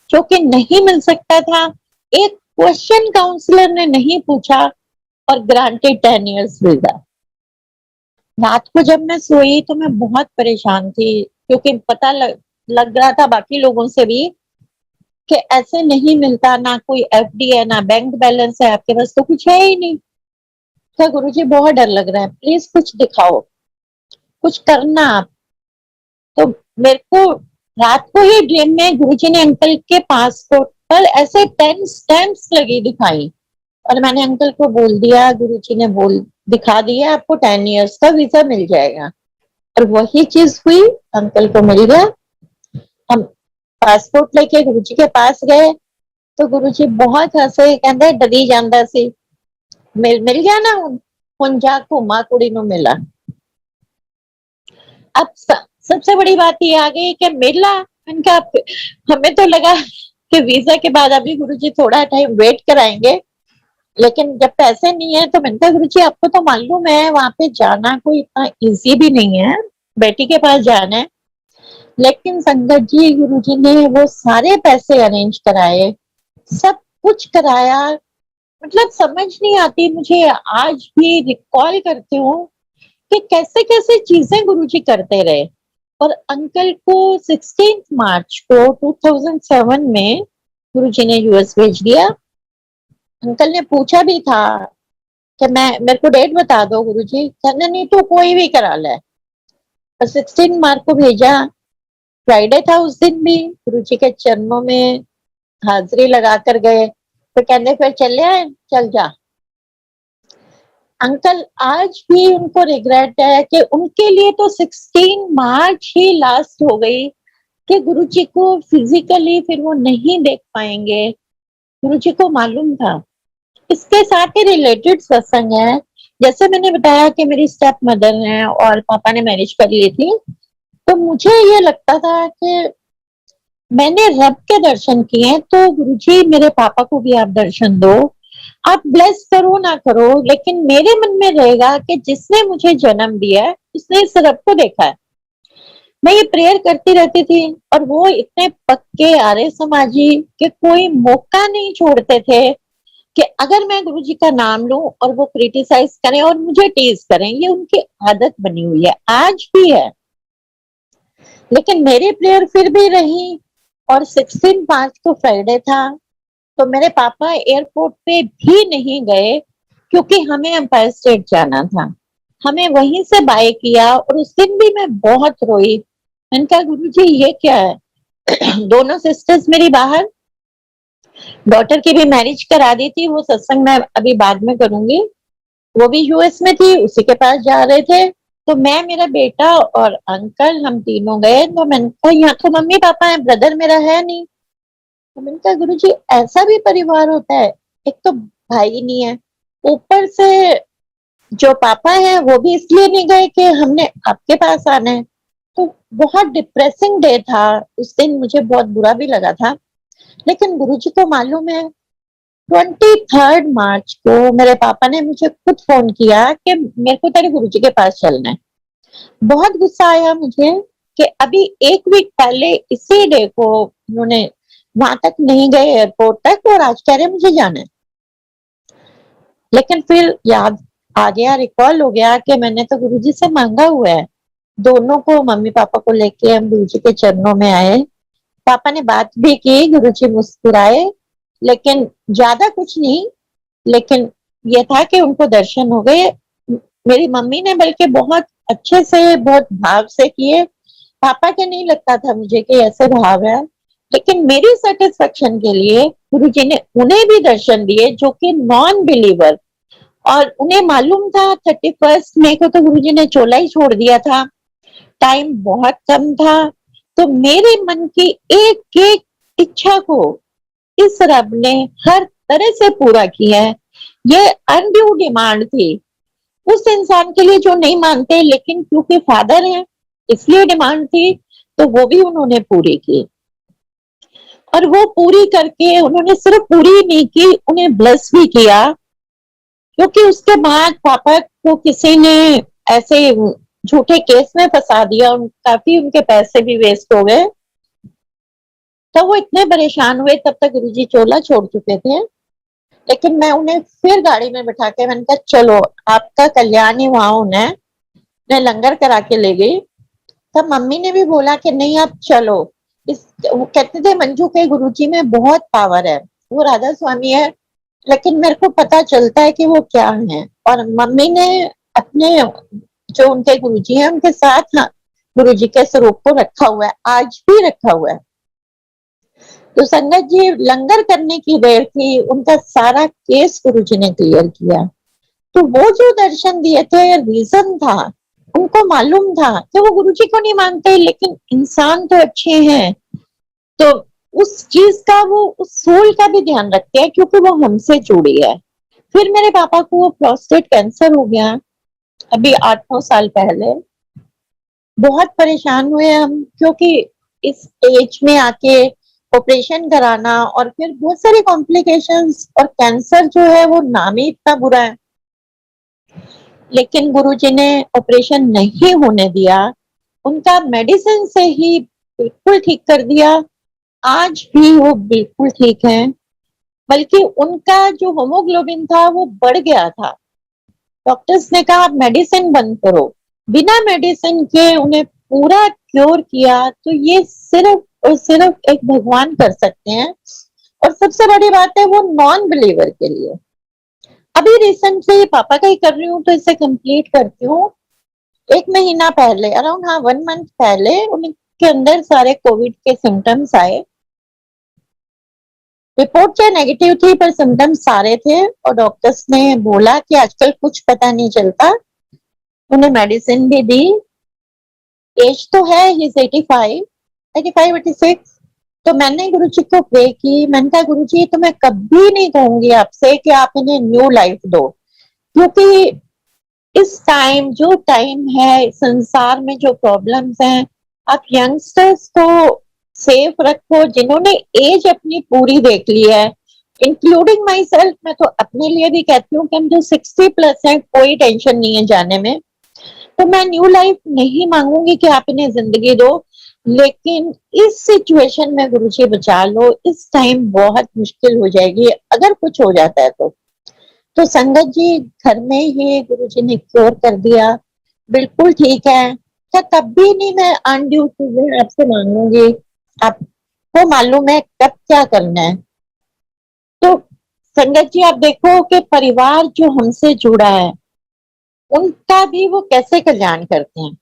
जो कि नहीं मिल सकता था। एक क्वेश्चन काउंसलर ने नहीं पूछा और ग्रांटेड 10 इयर्स वीजा। रात को जब मैं सोई तो मैं बहुत परेशान थी, क्योंकि पता लग रहा था बाकी लोगों से भी कि ऐसे नहीं मिलता, ना कोई एफडी है ना बैंक बैलेंस है, आपके पास तो कुछ है ही नहीं। क्या गुरुजी बहुत डर लग रहा है, प्लीज कुछ दिखाओ, कुछ करना आप। तो मेरे को रात को ही ड्रीम में गुरुजी ने अंकल के पासपोर्ट पर ऐसे 10 स्टैम्प्स लगी दिखाई और मैंने अंकल को बोल दिया, गुरुजी ने बोल दिखा दिया आपको 10 इयर्स का वीजा मिल जाएगा। और वही चीज हुई, अंकल को मिल गया। हम पासपोर्ट लेके गुरुजी के पास गए तो गुरुजी बहुत हंसे, कहते डरी जांदा सी, मिल गया ना हुन जा घूमा कुड़ी नु मिला। अब सबसे बड़ी बात ये आ गई कि मिला इनका। हमें तो लगा कि वीजा के बाद अभी गुरुजी थोड़ा टाइम वेट कराएंगे, लेकिन जब पैसे नहीं है तो मैंने कहा गुरुजी आपको तो मालूम है वहां पे जाना कोई इतना इजी भी नहीं है, बेटी के पास जाना है। लेकिन संगत जी गुरुजी ने वो सारे पैसे अरेंज कराए, सब कुछ कराया। मतलब समझ नहीं आती मुझे, आज भी रिकॉल करती हूँ कि कैसे कैसे चीजें गुरुजी करते रहे। और अंकल को 16 मार्च को 2007 में गुरुजी ने यूएस भेज दिया। अंकल ने पूछा भी था कि मैं मेरे को डेट बता दो गुरुजी, कहने नहीं तो कोई भी करा ले। और 16 मार्च को भेजा, फ्राइडे था उस दिन भी, गुरुजी के चरणों में हाजिरी लगा कर गए। तो कहने फिर चले आए, चल जा। अंकल आज भी उनको रिग्रेट है कि उनके लिए तो 16 मार्च ही लास्ट हो गई, कि गुरुजी को फिजिकली फिर वो नहीं देख पाएंगे। गुरुजी को मालूम था। इसके साथ ही रिलेटेड सत्संग है। जैसे मैंने बताया कि मेरी स्टेप मदर है और पापा ने मैरिज कर ली थी, तो मुझे ये लगता था कि मैंने रब के दर्शन किए, तो गुरुजी मेरे पापा को भी आप दर्शन दो, आप ब्लेस करो ना करो, लेकिन मेरे मन में रहेगा कि जिसने मुझे जन्म दिया है उसने इस रब को देखा है। मैं ये प्रेयर करती रहती थी। और वो इतने पक्के आर्य समाजी कि कोई मौका नहीं छोड़ते थे कि अगर मैं गुरुजी का नाम लूं और वो क्रिटिसाइज करें और मुझे टीज करें, ये उनकी आदत बनी हुई है, आज भी है। लेकिन मेरी प्रेयर फिर भी रही। और 16 मार्च को फ्राइडे था, तो मेरे पापा एयरपोर्ट पे भी नहीं गए, क्योंकि हमें एम्पायर स्टेट जाना था। हमें वहीं से बाय किया और उस दिन भी मैं बहुत रोई। मैंने कहा गुरुजी ये क्या है। दोनों सिस्टर्स मेरी बाहर, डॉटर की भी मैरिज करा दी थी, वो सत्संग मैं अभी बाद में करूंगी। वो भी यूएस में थी, उसी के पास जा रहे थे। तो मैं, मेरा बेटा और अंकल, हम तीनों गए। तो मैंने कहा यहाँ तो मम्मी पापा है, ब्रदर मेरा है नहीं। तो मैंने कहा गुरुजी ऐसा भी परिवार होता है, एक तो भाई नहीं है, ऊपर से जो पापा है वो भी इसलिए नहीं गए कि हमने आपके पास आना है। तो बहुत डिप्रेसिंग डे था उस दिन, मुझे बहुत बुरा भी लगा था। लेकिन गुरुजी को मालूम है, 23 मार्च को मेरे पापा ने मुझे खुद फोन किया कि मेरे को तेरे गुरुजी के पास चलना है। बहुत गुस्सा आया मुझे कि अभी एक वीक पहले इसी डे को उन्होंने वहां तक नहीं गए, एयरपोर्ट तक, और आज कह रहे मुझे जाना है। लेकिन फिर याद आ गया, रिकॉल हो गया कि मैंने तो गुरुजी से मांगा हुआ है। दोनों को, मम्मी पापा को लेके हम गुरुजी के चरणों में आए। पापा ने बात भी की, गुरुजी मुस्कुराए, लेकिन ज्यादा कुछ नहीं। लेकिन ये था कि उनको दर्शन हो गए। मेरी मम्मी ने बल्कि बहुत अच्छे से, बहुत भाव से किए। पापा के नहीं लगता था मुझे कि ऐसे भाव है, लेकिन मेरी सेटिस्फेक्शन के लिए गुरुजी ने उन्हें भी दर्शन दिए जो कि नॉन बिलीवर। और उन्हें मालूम था 31 मई को तो गुरुजी ने चोला ही छोड़ दिया था, टाइम बहुत कम था। तो मेरे मन की एक एक इच्छा को इस रब ने हर तरह से पूरा किया है। ये अनड्यू डिमांड थी उस इंसान के लिए जो नहीं मानते, लेकिन क्योंकि फादर है इसलिए डिमांड थी, तो वो भी उन्होंने पूरी की। और वो पूरी करके उन्होंने सिर्फ पूरी नहीं की, उन्हें ब्लेस भी किया। क्योंकि उसके बाद पापा को किसी ने ऐसे झूठे केस में फंसा दिया, काफी उनके पैसे भी वेस्ट हो गए। तो वो इतने परेशान हुए, तब तक गुरुजी चोला छोड़ चुके थे। लेकिन मैं उन्हें फिर गाड़ी में बिठा के मैंने कहा चलो आपका कल्याण ही वहां होना है। मैं लंगर करा के ले गई। तब मम्मी ने भी बोला कि नहीं आप चलो। वो कहते थे मंजू के गुरुजी में बहुत पावर है, वो राधा स्वामी है, लेकिन मेरे को पता चलता है कि वो क्या है। और मम्मी ने अपने जो उनके गुरुजी हैं उनके साथ, हाँ, गुरुजी के स्वरूप को रखा हुआ है, आज भी रखा हुआ है। तो संगत जी, लंगर करने की देर थी, उनका सारा केस गुरुजी ने क्लियर किया। तो वो जो दर्शन दिए थे रीजन था, उनको मालूम था कि वो गुरुजी को नहीं मानते, लेकिन इंसान तो अच्छे हैं, तो उस चीज का, वो उस सोल का भी ध्यान रखते हैं क्योंकि वो हमसे जुड़ी है। फिर मेरे पापा को वो प्रोस्टेट कैंसर हो गया, अभी 8-9 साल पहले। बहुत परेशान हुए हम, क्योंकि इस एज में आके ऑपरेशन कराना और फिर बहुत सारी कॉम्प्लिकेशंस, और कैंसर जो है वो नाम ही इतना बुरा है। लेकिन गुरुजी ने ऑपरेशन नहीं होने दिया, उनका मेडिसिन से ही बिल्कुल ठीक कर दिया। आज भी वो बिल्कुल ठीक है, बल्कि उनका जो होमोग्लोबिन था वो बढ़ गया था। डॉक्टर्स ने कहा आप मेडिसिन बंद करो, बिना मेडिसिन के उन्हें पूरा क्योर किया। तो ये सिर्फ और सिर्फ एक भगवान कर सकते हैं। और सबसे बड़ी बात है वो नॉन बिलीवर के लिए। अभी रिसेंटली पापा का ही कर रही हूँ तो इसे कंप्लीट करती हूँ। 1 महीना पहले, अराउंड, हाँ, 1 मंथ पहले उनके अंदर सारे कोविड के सिम्टम्स आए। रिपोर्ट क्या नेगेटिव थी, पर सिम्टम्स सारे थे, और डॉक्टर्स ने बोला कि आजकल कुछ पता नहीं चलता। उन्हें मेडिसिन भी दी। एज तो है ही 85, 86। तो मैंने गुरुजी को प्रे की, मैंने कहा गुरुजी तो मैं कभी नहीं कहूंगी आपसे कि आप इन्हें न्यू लाइफ दो, क्योंकि इस टाइम, जो टाइम है संसार में, जो प्रॉब्लम्स हैं, आप यंगस्टर्स को सेफ रखो जिन्होंने एज अपनी पूरी देख ली है, इंक्लूडिंग माई सेल्फ। मैं तो अपने लिए भी कहती हूँ कि हम जो 60+ हैं, कोई टेंशन नहीं है जाने में। तो मैं न्यू लाइफ नहीं मांगूंगी कि आप इन्हें जिंदगी दो, लेकिन इस सिचुएशन में गुरुजी बचा लो, इस टाइम बहुत मुश्किल हो जाएगी अगर कुछ हो जाता है तो संगत जी, घर में ही गुरुजी ने क्योर कर दिया, बिल्कुल ठीक है। क्या कभी नहीं मैं अनड्यू चीजें आपसे मांगूंगी, आपको मालूम है कब क्या करना है। तो संगत जी, आप देखो कि परिवार जो हमसे जुड़ा है उनका भी वो कैसे कल्याण करते हैं।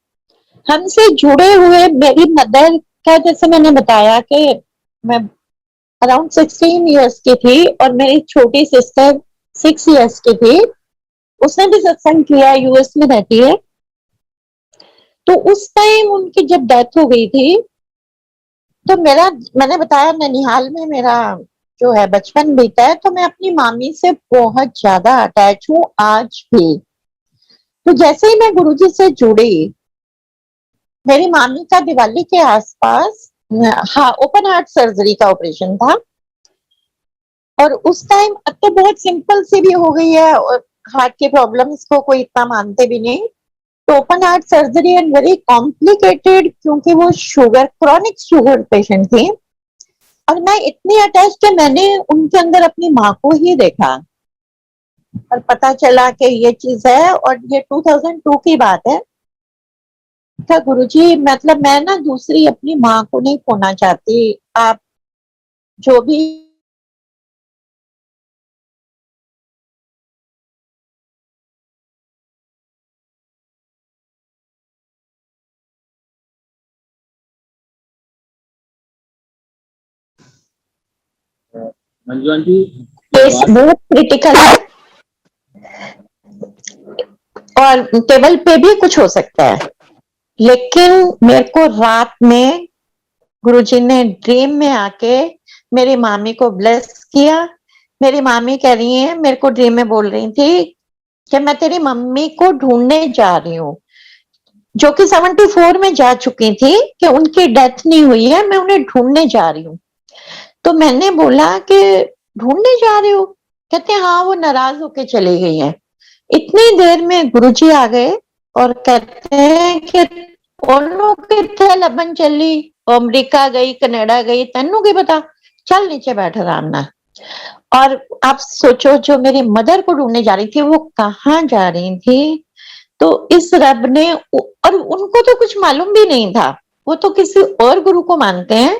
हमसे जुड़े हुए, मेरी मदर का, जैसे मैंने बताया कि मैं अराउंड 16 इयर्स की थी और मेरी छोटी सिस्टर 6 इयर्स की थी। उसने भी सत्संग किया, यूएस में रहती है। तो उस टाइम उनकी जब डेथ हो गई थी, तो मैंने बताया ननिहाल में मेरा जो है बचपन बीता है, तो मैं अपनी मामी से बहुत ज्यादा अटैच हूँ आज भी। तो जैसे ही मैं गुरुजी से जुड़ी, मेरी मामी का दिवाली के आसपास, हाँ, ओपन हार्ट सर्जरी का ऑपरेशन था। और उस टाइम, अब तो बहुत सिंपल सी भी हो गई है, और हार्ट के प्रॉब्लम्स को कोई इतना मानते भी नहीं। तो open heart surgery and very complicated, क्योंकि वो शुगर, क्रॉनिक शुगर पेशेंट थी। और मैं इतनी अटैच कि मैंने उनके अंदर अपनी माँ को ही देखा। और पता चला कि ये चीज है, और ये 2002 की बात है। था गुरुजी, मतलब मैं ना दूसरी अपनी माँ को नहीं खोना चाहती, आप जो भी। मंजू आंटी, केस बहुत क्रिटिकल है, और टेबल पे भी कुछ हो सकता है। लेकिन मेरे को रात में गुरुजी ने ड्रीम में आके मेरी मामी को ब्लेस किया। मेरी मामी कह रही है, मेरे को ड्रीम में बोल रही थी कि मैं तेरी मम्मी को ढूंढने जा रही हूँ, जो कि 74 में जा चुकी थी, कि उनकी डेथ नहीं हुई है, मैं उन्हें ढूंढने जा रही हूँ। तो मैंने बोला कि ढूंढने जा रहे हो? कहते हाँ, वो नाराज होके चली गई है। इतनी देर में गुरुजी आ गए और कहते हैं कि ओनू किथे लबन चली, अमेरिका गई, कनाडा गई, तेनू की पता, चल नीचे बैठ आराम ना। और आप सोचो, जो मेरी मदर को ढूंढने जा रही थी वो कहाँ जा रही थी। तो इस रब ने, और उनको तो कुछ मालूम भी नहीं था, वो तो किसी और गुरु को मानते हैं,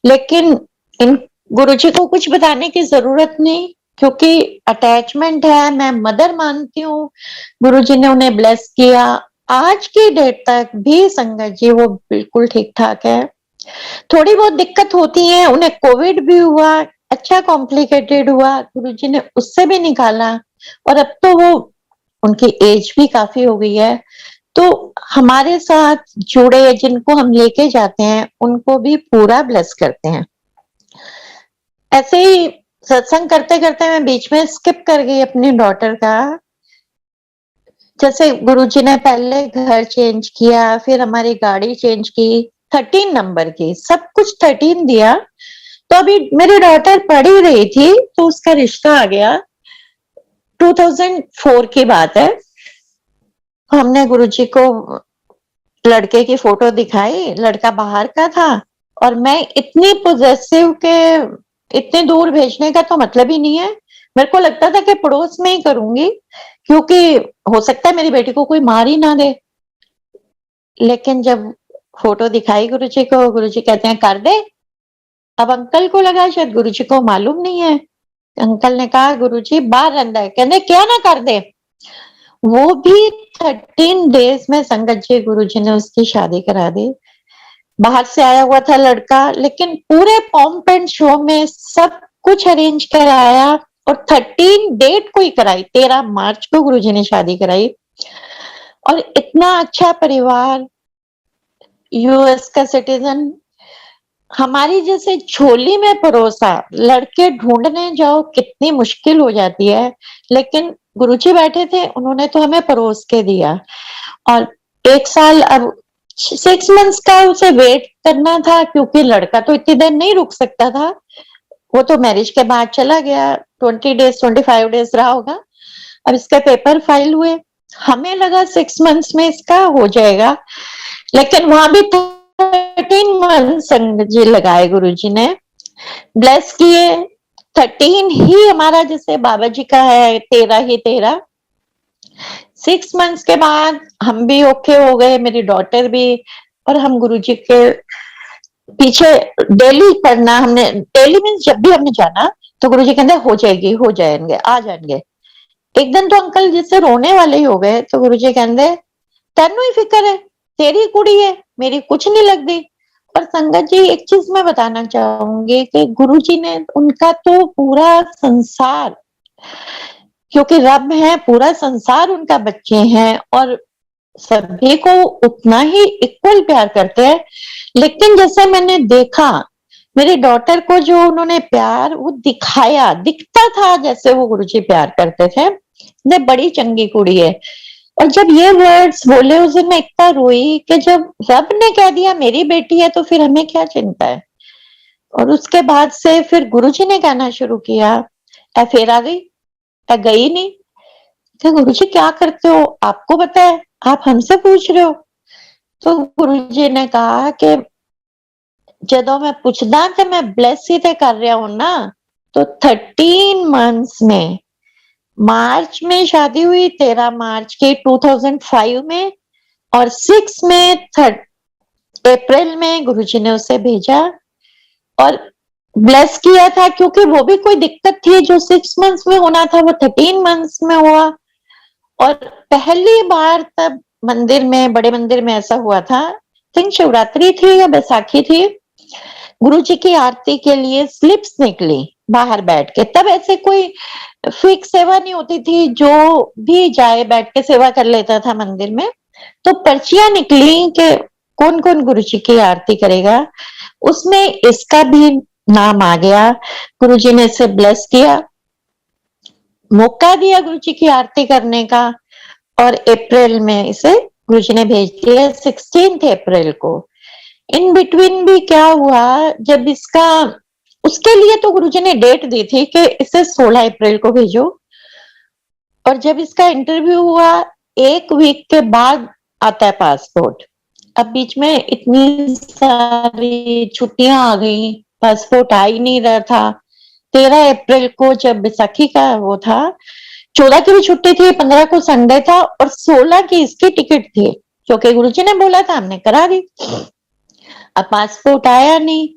लेकिन इन गुरुजी को कुछ बताने की जरूरत नहीं, क्योंकि अटैचमेंट है, मैं मदर मानती हूँ। गुरुजी ने उन्हें ब्लेस किया। आज की डेट तक भी संगत जी वो बिल्कुल ठीक ठाक है। थोड़ी बहुत दिक्कत होती है, उन्हें कोविड भी हुआ, अच्छा कॉम्प्लिकेटेड हुआ, गुरुजी ने उससे भी निकाला, और अब तो वो, उनकी एज भी काफी हो गई है। तो हमारे साथ जुड़े जिनको हम लेके जाते हैं उनको भी पूरा ब्लेस करते हैं। ऐसे ही सत्संग करते करते मैं बीच में स्किप कर गई अपनी डॉटर का। जैसे गुरुजी ने पहले घर चेंज किया, फिर हमारी गाड़ी चेंज की, 13 नंबर की, सब कुछ 13 दिया। तो अभी मेरी डॉटर पढ़ ही रही थी तो उसका रिश्ता आ गया। 2004 की बात है। हमने गुरुजी को लड़के की फोटो दिखाई, लड़का बाहर का था, और मैं इतनी पोजेसिव के इतने दूर भेजने का तो मतलब ही नहीं है। मेरे को लगता था कि पड़ोस में ही करूंगी, क्योंकि हो सकता है मेरी बेटी को कोई मार ही ना दे। लेकिन जब फोटो दिखाई गुरुजी को, गुरुजी कहते हैं कर दे। अब अंकल को लगा शायद गुरुजी को मालूम नहीं है। अंकल ने कहा गुरुजी बाहर रंदा है, कहने क्या ना कर दे। वो भी 13 डेज में संगत जी गुरुजी ने उसकी शादी करा दी। बाहर से आया हुआ था लड़का, लेकिन पूरे पॉम्प एंड शो में सब कुछ अरेंज कराया, और 13 डेट को ही कराई, 13 मार्च को गुरुजी ने शादी कराई। और इतना अच्छा परिवार, यूएस का सिटीजन, हमारी जैसे झोली में परोसा। लड़के ढूंढने जाओ कितनी मुश्किल हो जाती है, लेकिन गुरुजी बैठे थे, उन्होंने तो हमें परोस के दिया। और 1 साल, अब 6 मंथ्स का उसे वेट करना था, क्योंकि लड़का तो इतनी देर नहीं रुक सकता था। वो तो मैरिज के बाद चला गया, 20 डेज 25 डेज रहा होगा। अब इसके पेपर फाइल हुए, हमें लगा 6 मंथ्स में इसका हो जाएगा, लेकिन वहां भी 13 मंथ संगत जी लगाए गुरुजी ने, ब्लेस किए। 13 ही हमारा जैसे बाबा जी का है, 13 ही 13। 6 मंथ्स के बाद हम भी ओके हो गए, मेरी डॉटर भी। और हम गुरुजी के पीछे डेली पढ़ना, हमने डेली मीन्स जब भी हमने जाना तो गुरुजी कहते हो जाएगी, हो जाएंगे, आ जाएंगे। एक दिन तो अंकल जिससे रोने वाले ही हो गए, तो गुरुजी कहते तेनू ही फिक्र है, तेरी कुड़ी है, मेरी कुछ नहीं लगती। पर संगत जी एक चीज मैं बताना चाहूंगी कि गुरुजी ने, उनका तो पूरा संसार, क्योंकि रब है, पूरा संसार उनका बच्चे हैं, और सभी को उतना ही इक्वल प्यार करते हैं। लेकिन जैसे मैंने देखा, मेरी डॉटर को जो उन्होंने प्यार वो दिखाया, दिखता था जैसे वो गुरुजी प्यार करते थे। ने बड़ी चंगी कुड़ी है। और जब ये वर्ड्स बोले उस दिन मैं इतना रोई कि जब रब ने कह दिया मेरी बेटी है तो फिर हमें क्या चिंता है। और उसके बाद से फिर गुरुजी ने कहना शुरू किया, ए फिर आ गई, ए गई नहीं। तो गुरुजी क्या करते हो, आपको पता है, आप हमसे पूछ रहे हो। तो गुरुजी ने कहा कि ਜਦੋਂ मैं पूछदा कि मैं ब्लेस ही ते कर रहा हूं ना, तो 13 मंथ्स में मार्च में शादी हुई, 13 मार्च के 2005 में, और 6 में 3 अप्रैल में गुरुजी ने उसे भेजा और ब्लेस किया था, क्योंकि वो भी कोई दिक्कत थी, जो 6 मंथ्स में होना था वो 13 मंथ्स में हुआ। और पहली बार तब मंदिर में, बड़े मंदिर में ऐसा हुआ था, थिंक शिवरात्रि थी या बैसाखी थी, गुरुजी की आरती के लिए स्लिप्स निकली बाहर बैठ के। तब ऐसे कोई फिक्स सेवा नहीं होती थी, जो भी जाए बैठ के सेवा कर लेता था मंदिर में। तो पर्चियां निकली कि कौन कौन गुरुजी की आरती करेगा, उसमें इसका भी नाम आ गया। गुरुजी ने इसे ब्लेस किया, मौका दिया गुरुजी की आरती करने का, और अप्रैल में इसे गुरुजी ने भेज दिया 16 अप्रैल को। इन बिटवीन भी क्या हुआ, जब इसका, उसके लिए तो गुरुजी ने डेट दी थी कि इसे 16 अप्रैल को भेजो, और जब इसका इंटरव्यू हुआ 1 वीक के बाद आता है पासपोर्ट। अब बीच में इतनी सारी छुट्टियां आ गई, पासपोर्ट आ ही नहीं रहा था। 13 अप्रैल को जब बैसाखी का वो था, 14 की भी छुट्टी थी, 15 को संडे था, और 16 की इसकी टिकट थी, क्योंकि गुरुजी ने बोला था, हमने करा दी। अब पासपोर्ट आया नहीं,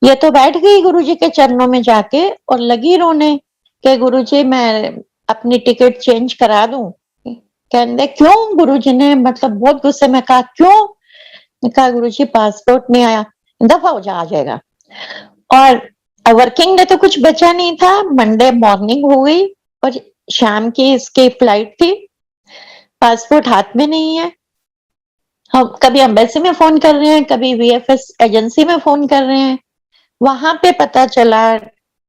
ये तो बैठ गई गुरुजी के चरणों में जाके और लगी रोने कि गुरुजी मैं अपनी टिकट चेंज करा दूं। कहते क्यों? गुरुजी ने मतलब बहुत गुस्से में कहा, क्यों? कहा गुरुजी पासपोर्ट नहीं आया। दफा हो जा, आ जाएगा। और वर्किंग डे तो कुछ बचा नहीं था, मंडे मॉर्निंग हो गई और शाम की इसकी फ्लाइट थी, पासपोर्ट हाथ में नहीं है। हम कभी एम्बेसी में फोन कर रहे हैं, कभी वीएफएस एजेंसी में फोन कर रहे हैं, वहां पे पता चला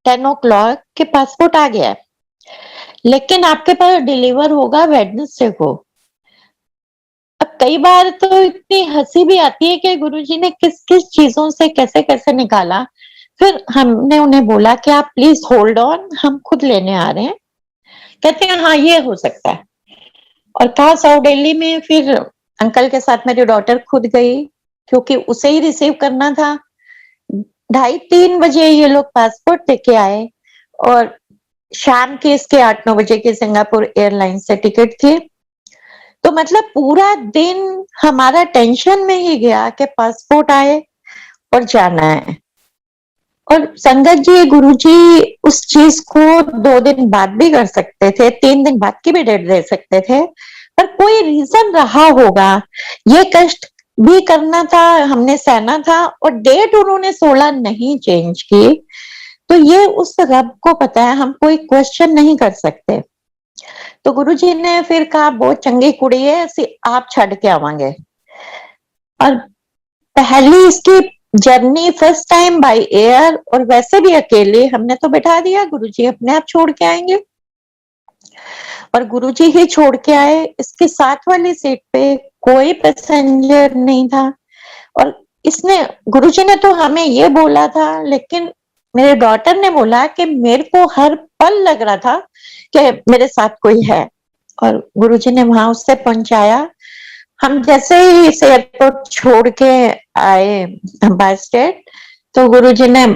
10 o'clock के पासपोर्ट आ गया है, लेकिन आपके पास डिलीवर होगा वेडनेसडे को। अब कई बार तो इतनी हंसी भी आती है कि गुरुजी ने किस किस चीजों से कैसे कैसे निकाला। फिर हमने उन्हें बोला कि आप प्लीज होल्ड ऑन, हम खुद लेने आ रहे हैं। कहते हैं हाँ ये हो सकता है। और कहा साउथ दिल्ली में, फिर अंकल के साथ मेरी डॉटर खुद गई, क्योंकि उसे ही रिसीव करना था। 2:30-3 बजे ये लोग पासपोर्ट लेके आए, और शाम के इसके 8-9 बजे की सिंगापुर एयरलाइन से टिकट थी। तो मतलब पूरा दिन हमारा टेंशन में ही गया कि पासपोर्ट आए और जाना है। और संगत जी, गुरुजी उस चीज को 2 दिन बाद भी कर सकते थे, 3 दिन बाद की भी डेट दे सकते थे, पर कोई रीजन रहा होगा। ये कष्ट भी करना था, हमने सहना था, और डेट उन्होंने 16 नहीं चेंज की, तो ये उस रब को पता है, हम कोई क्वेश्चन नहीं कर सकते। तो गुरुजी ने फिर कहा बहुत चंगी कुड़ी है, ऐसी आप छड़ के आवांगे। और पहली इसकी journey first time by air, और वैसे भी अकेले, हमने तो बैठा दिया, गुरुजी अपने आप छोड़ के आएंगे, और गुरुजी ही छोड़ के आए। इसके साथ वाली सीट पे कोई पैसेंजर नहीं था, और इसने, गुरुजी ने तो हमें ये बोला था, लेकिन मेरे डॉटर ने बोला कि मेरे को हर पल लग रहा था कि मेरे साथ कोई है, और गुरुजी ने वहां उससे पहुंचाया। हम जैसे ही इस एयरपोर्ट छोड़ के आए बाय स्टेट, तो गुरुजी ने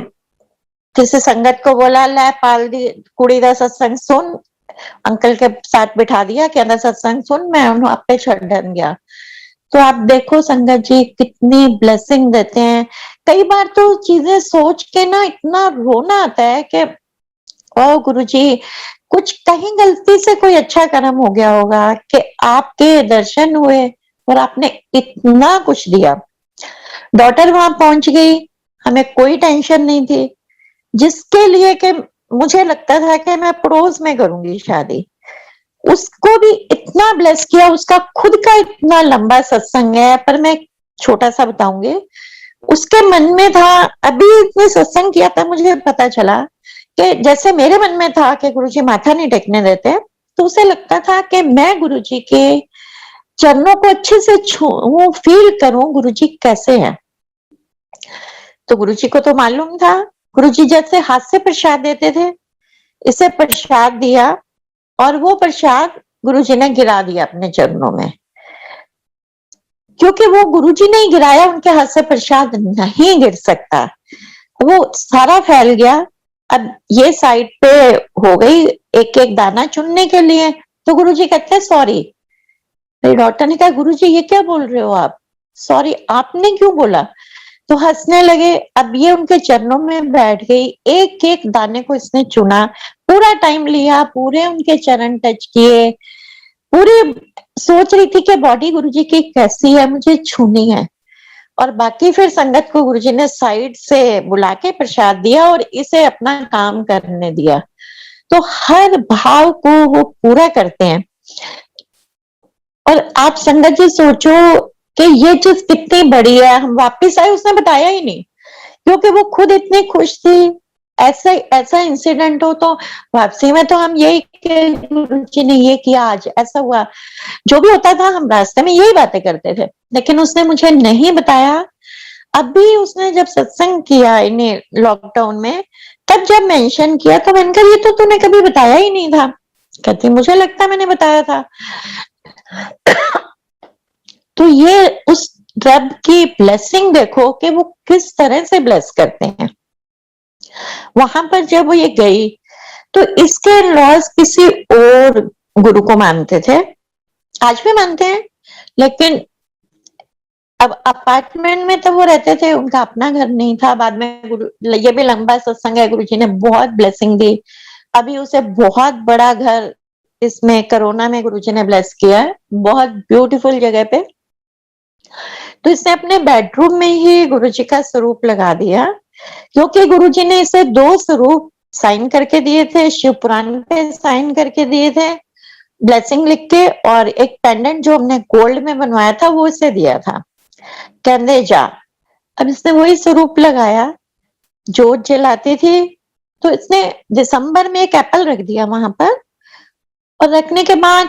किसी संगत को बोला, लै पाल दी कुड़ी दा सत्संग सुन, अंकल के साथ बिठा दिया, कहना सत्संग सुन, मैं उन्होंने आपे छड़न गया। तो आप देखो संगत जी कितनी ब्लेसिंग देते हैं। कई बार तो चीजें सोच के ना इतना रोना आता है कि ओ गुरुजी, कुछ कहीं गलती से कोई अच्छा कर्म हो गया होगा कि आपके दर्शन हुए और आपने इतना कुछ दिया। डॉटर वहां पहुंच गई, हमें कोई टेंशन नहीं थी, जिसके लिए कि मुझे लगता था कि मैं पड़ोस में करूंगी शादी, उसको भी इतना ब्लेस किया। उसका खुद का इतना लंबा सत्संग है, पर मैं छोटा सा बताऊंगी। उसके मन में था, अभी इसने सत्संग किया था, मुझे पता चला कि जैसे मेरे मन में था कि गुरुजी माथा नहीं टेकने देते, तो उसे लगता था कि मैं गुरुजी के चरणों को अच्छे से छूऊं, फील करूं गुरुजी कैसे हैं। तो गुरुजी को तो मालूम था, गुरुजी जैसे हाथ से प्रसाद देते थे, इसे प्रसाद दिया, और वो प्रसाद गुरुजी ने गिरा दिया अपने चरणों में, क्योंकि वो गुरुजी ने ही गिराया, उनके हाथ से प्रसाद नहीं गिर सकता, वो सारा फैल गया। अब ये साइड पे हो गई एक एक दाना चुनने के लिए, तो गुरुजी कहते हैं सॉरी। मेरी डॉटर ने कहा गुरुजी ये क्या बोल रहे हो आप, सॉरी आपने क्यों बोला? तो हंसने लगे। अब ये उनके चरणों में बैठ गई, एक एक दाने को इसने चुना, पूरा टाइम लिया, पूरे उनके चरण टच किए, पूरी सोच रही थी कि बॉडी गुरुजी की कैसी है, मुझे छूनी है। और बाकी फिर संगत को गुरुजी ने साइड से बुला के प्रसाद दिया और इसे अपना काम करने दिया। तो हर भाव को वो पूरा करते हैं। और आप संगत जी सोचो कि ये चीज कितनी बड़ी है। हम वापिस आए, उसने बताया ही नहीं, क्योंकि वो खुद इतनी खुश थी। ऐसा ऐसा इंसिडेंट हो तो वापसी में तो हम यही गुरुजी ने ये किया, आज ऐसा हुआ, जो भी होता था हम रास्ते में यही बातें करते थे, लेकिन उसने मुझे नहीं बताया। अभी उसने जब सत्संग किया इन्हें लॉकडाउन में, तब जब मेंशन किया तो मैंने कहा ये तो तूने कभी बताया ही नहीं था। कहती मुझे लगता मैंने बताया था। तो ये उस रब की ब्लेसिंग देखो कि वो किस तरह से ब्लेस करते हैं। वहां पर जब वो ये गई तो इसके लॉज किसी और गुरु को मानते थे, आज भी मानते हैं, लेकिन अब अपार्टमेंट में तो वो रहते थे, उनका अपना घर नहीं था। बाद में गुरु, ये भी लंबा सत्संग है, गुरुजी ने बहुत ब्लेसिंग दी। अभी उसे बहुत बड़ा घर इसमें कोरोना में गुरुजी ने ब्लेस किया है, बहुत ब्यूटीफुल जगह पे। तो इसने अपने बेडरूम में ही गुरुजी का स्वरूप लगा दिया, क्योंकि गुरुजी ने इसे 2 स्वरूप साइन करके दिए थे, शिव पुराण पे साइन करके दिए थे ब्लेसिंग लिख के, और एक पेंडेंट जो हमने गोल्ड में बनवाया था वो इसे दिया था, कहते जा। अब इसने वही स्वरूप लगाया, जोत जलाती थी। तो इसने दिसंबर में एक एप्पल रख दिया वहां पर, और रखने के बाद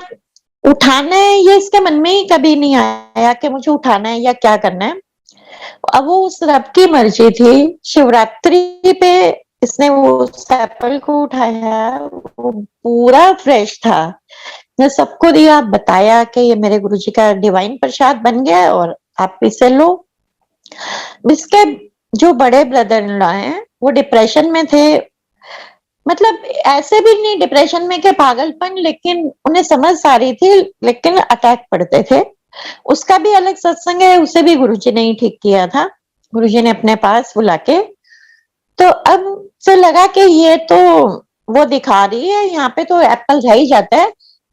उठाना है ये इसके मन में ही कभी नहीं आया कि मुझे उठाना है या क्या करना है। अब वो उस रब की मर्जी थी। शिवरात्रि पे इसने वो उस एप्पल को उठाया, वो पूरा फ्रेश था। मैं सबको दिया, बताया कि ये मेरे गुरुजी का डिवाइन प्रसाद बन गया है और आप इसे लो। इसके जो बड़े ब्रदर इन लॉ हैं वो डिप्रेशन में थे, मतलब ऐसे भी नहीं डिप्रेशन में के पागलपन, लेकिन उन्हें समझ सारी थी, लेकिन अटैक पड़ते थे। उसका भी अलग सत्संग है, उसे भी गुरुजी ने ही ठीक किया था, गुरुजी ने अपने पास बुला के। तो अब से लगा कि ये तो वो दिखा रही है, यहाँ पे तो एप्पल रह ही जाता है।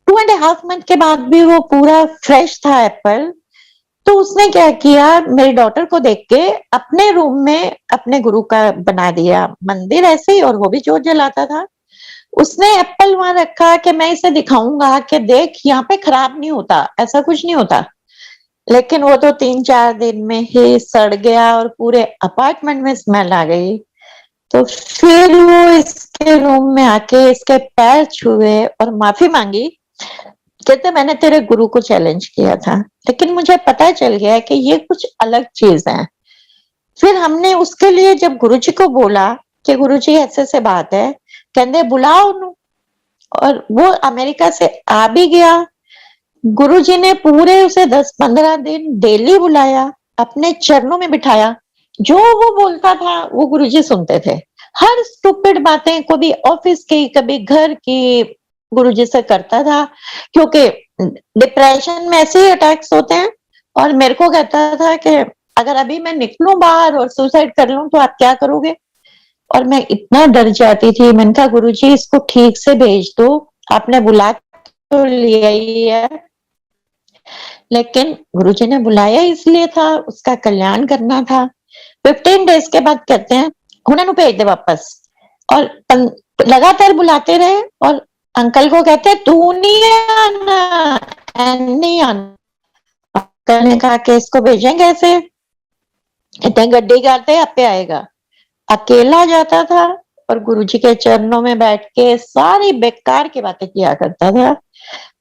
2.5 मंथ के बाद भी वो पूरा फ्रेश था एप्पल। तो उसने क्या किया, मेरी डॉटर को देख के अपने रूम में अपने गुरु का बना दिया मंदिर ऐसे ही, और वो भी जोत जलाता था। उसने एप्पल वहां रखा कि मैं इसे दिखाऊंगा कि देख यहाँ पे खराब नहीं होता, ऐसा कुछ नहीं होता। लेकिन वो तो 3-4 दिन में ही सड़ गया और पूरे अपार्टमेंट में स्मेल आ गई। तो फिर वो इसके रूम में आके इसके पैर छुए और माफी मांगी, कहते मैंने तेरे गुरु को चैलेंज किया था, लेकिन मुझे पता चल गया कि ये कुछ अलग चीज है। फिर हमने उसके लिए जब गुरुजी को बोला कि गुरुजी ऐसे से बात है, कहते बुलाओ उन्हें, और वो अमेरिका से आ भी गया। गुरुजी ने पूरे उसे 10-15 दिन डेली बुलाया, अपने चरणों में बिठाया। जो वो बोलता था वो गुरुजी सुनते थे। हर स्टूपिड बातें, कभी ऑफिस की कभी घर की, गुरुजी से करता था, क्योंकि डिप्रेशन में ऐसे ही अटैक्स होते हैं। और मेरे को कहता था कि अगर अभी मैं निकलूं बाहर और सुसाइड कर लूं तो आप क्या करोगे? और मैं इतना डर जाती थी। मैंने कहा गुरुजी इसको ठीक से भेज दो, आपने बुला तो लिया ही है, लेकिन गुरुजी ने बुलाया इसलिए था, उसका कल्याण करना था। 15 डेज के बाद कहते हैं उन्होंने भेज दे वापस। और लगातार बुलाते रहे, और अंकल को कहते तू नहीं आना, नहीं आना। अंकल ने कहा कि इसको भेजेंगे कैसे, इतने गड्ढे करते आप पे आएगा। अकेला जाता था और गुरुजी के चरणों में बैठ के सारी बेकार की बातें किया करता था।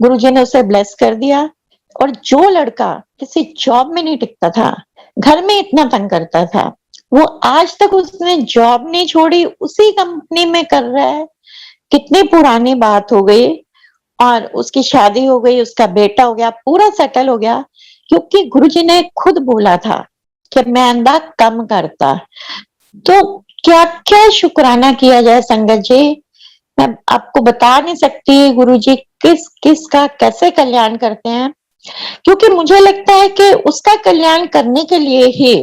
गुरुजी ने उसे ब्लेस कर दिया। और जो लड़का किसी जॉब में नहीं टिकता था, घर में इतना तंग करता था, वो आज तक उसने जॉब नहीं छोड़ी, उसी कंपनी में कर रहा है। कितनी पुरानी बात हो गई, और उसकी शादी हो गई, उसका बेटा हो गया, पूरा सेटल हो गया, क्योंकि गुरुजी ने खुद बोला था कि मैं अंधा कम करता। तो क्या क्या शुक्राना किया जाए संगत जी, मैं आपको बता नहीं सकती गुरुजी किस किस का कैसे कल्याण करते हैं, क्योंकि मुझे लगता है कि उसका कल्याण करने के लिए ही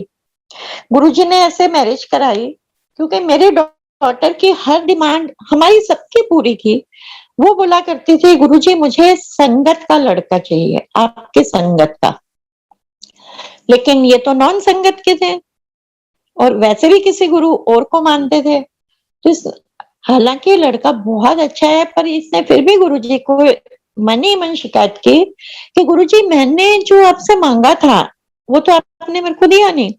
गुरुजी ने ऐसे मैरिज कराई, क्योंकि मेरी डॉटर की हर डिमांड हमारी सबकी पूरी की। वो बोला करती थी गुरुजी मुझे संगत का लड़का चाहिए, आपके संगत का। लेकिन ये तो नॉन संगत के थे और वैसे भी किसी गुरु और को मानते थे। तो हालांकि लड़का बहुत अच्छा है, पर इसने फिर भी गुरुजी को मन ही मन शिकायत की कि गुरुजी मैंने जो आपसे मांगा था वो तो आपने मेरे को दिया नहीं।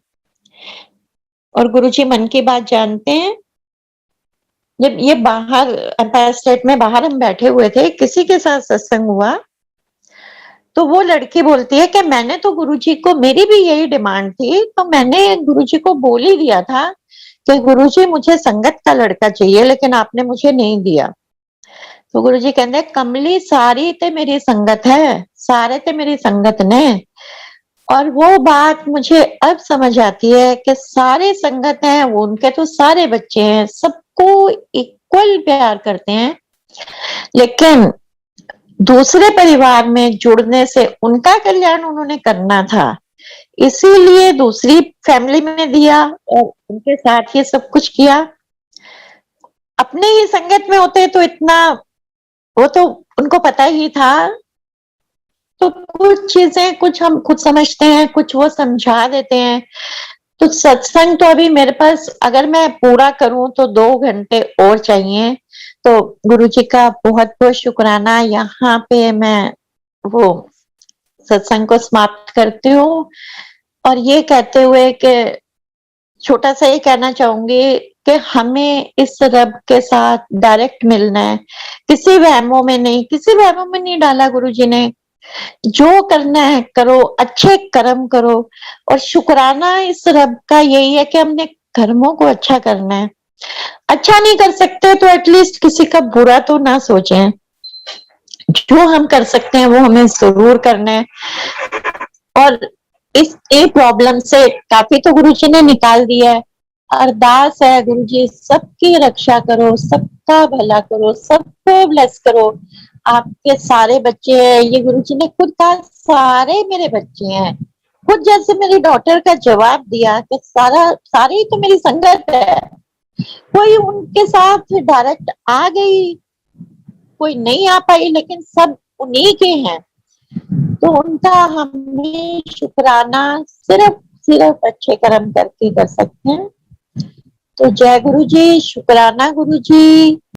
और गुरुजी मन की बात जानते हैं। जब ये बाहर एम्पायर स्टेट में बाहर हम बैठे हुए थे, किसी के साथ सत्संग हुआ, तो वो लड़की बोलती है कि मैंने तो गुरुजी को, मेरी भी यही डिमांड थी, तो मैंने गुरुजी को बोल ही दिया था कि गुरुजी मुझे संगत का लड़का चाहिए, लेकिन आपने मुझे नहीं दिया। तो गुरुजी कहते कमली सारी ते मेरी संगत है, सारे ते मेरी संगत ने। और वो बात मुझे अब समझ आती है कि सारे संगत हैं, वो उनके तो सारे बच्चे हैं, सबको इक्वल प्यार करते हैं, लेकिन दूसरे परिवार में जुड़ने से उनका कल्याण उन्होंने करना था, इसीलिए दूसरी फैमिली में दिया और उनके साथ ये सब कुछ किया। अपने ही संगत में होते तो इतना, वो तो उनको पता ही था। तो कुछ चीजें, कुछ हम खुद समझते हैं, कुछ वो समझा देते हैं। तो सत्संग तो अभी मेरे पास, अगर मैं पूरा करूं तो 2 घंटे और चाहिए। तो गुरुजी का बहुत बहुत शुक्राना। यहाँ पे मैं वो सत्संग को समाप्त करती हूँ और ये कहते हुए कि छोटा सा ये कहना चाहूंगी कि हमें इस रब के साथ डायरेक्ट मिलना है, किसी वहमों में नहीं, किसी वहमों में नहीं डाला गुरुजी ने। जो करना है करो, अच्छे कर्म करो। और शुक्राना इस रब का यही है कि हमने कर्मों को अच्छा करना है। अच्छा नहीं कर सकते तो एटलीस्ट किसी का बुरा तो ना सोचें। जो हम कर सकते हैं वो हमें जरूर करना है। और इस ए प्रॉब्लम से काफी तो गुरुजी ने निकाल दिया है। अरदास है गुरुजी सबकी रक्षा करो, सबका भला करो, सबको ब्लेस करो। आपके सारे बच्चे हैं, ये गुरुजी ने खुद कहा सारे मेरे बच्चे हैं। खुद जैसे मेरी डॉटर का जवाब दिया कि सारी ही तो मेरी संगत है। कोई उनके साथ डायरेक्ट आ गई, कोई नहीं आ पाई, लेकिन सब उन्हीं के हैं। तो उनका हमें शुक्राना सिर्फ सिर्फ अच्छे कर्म करके कर सकते हैं। तो जय गुरु जी, शुक्राना गुरु जी।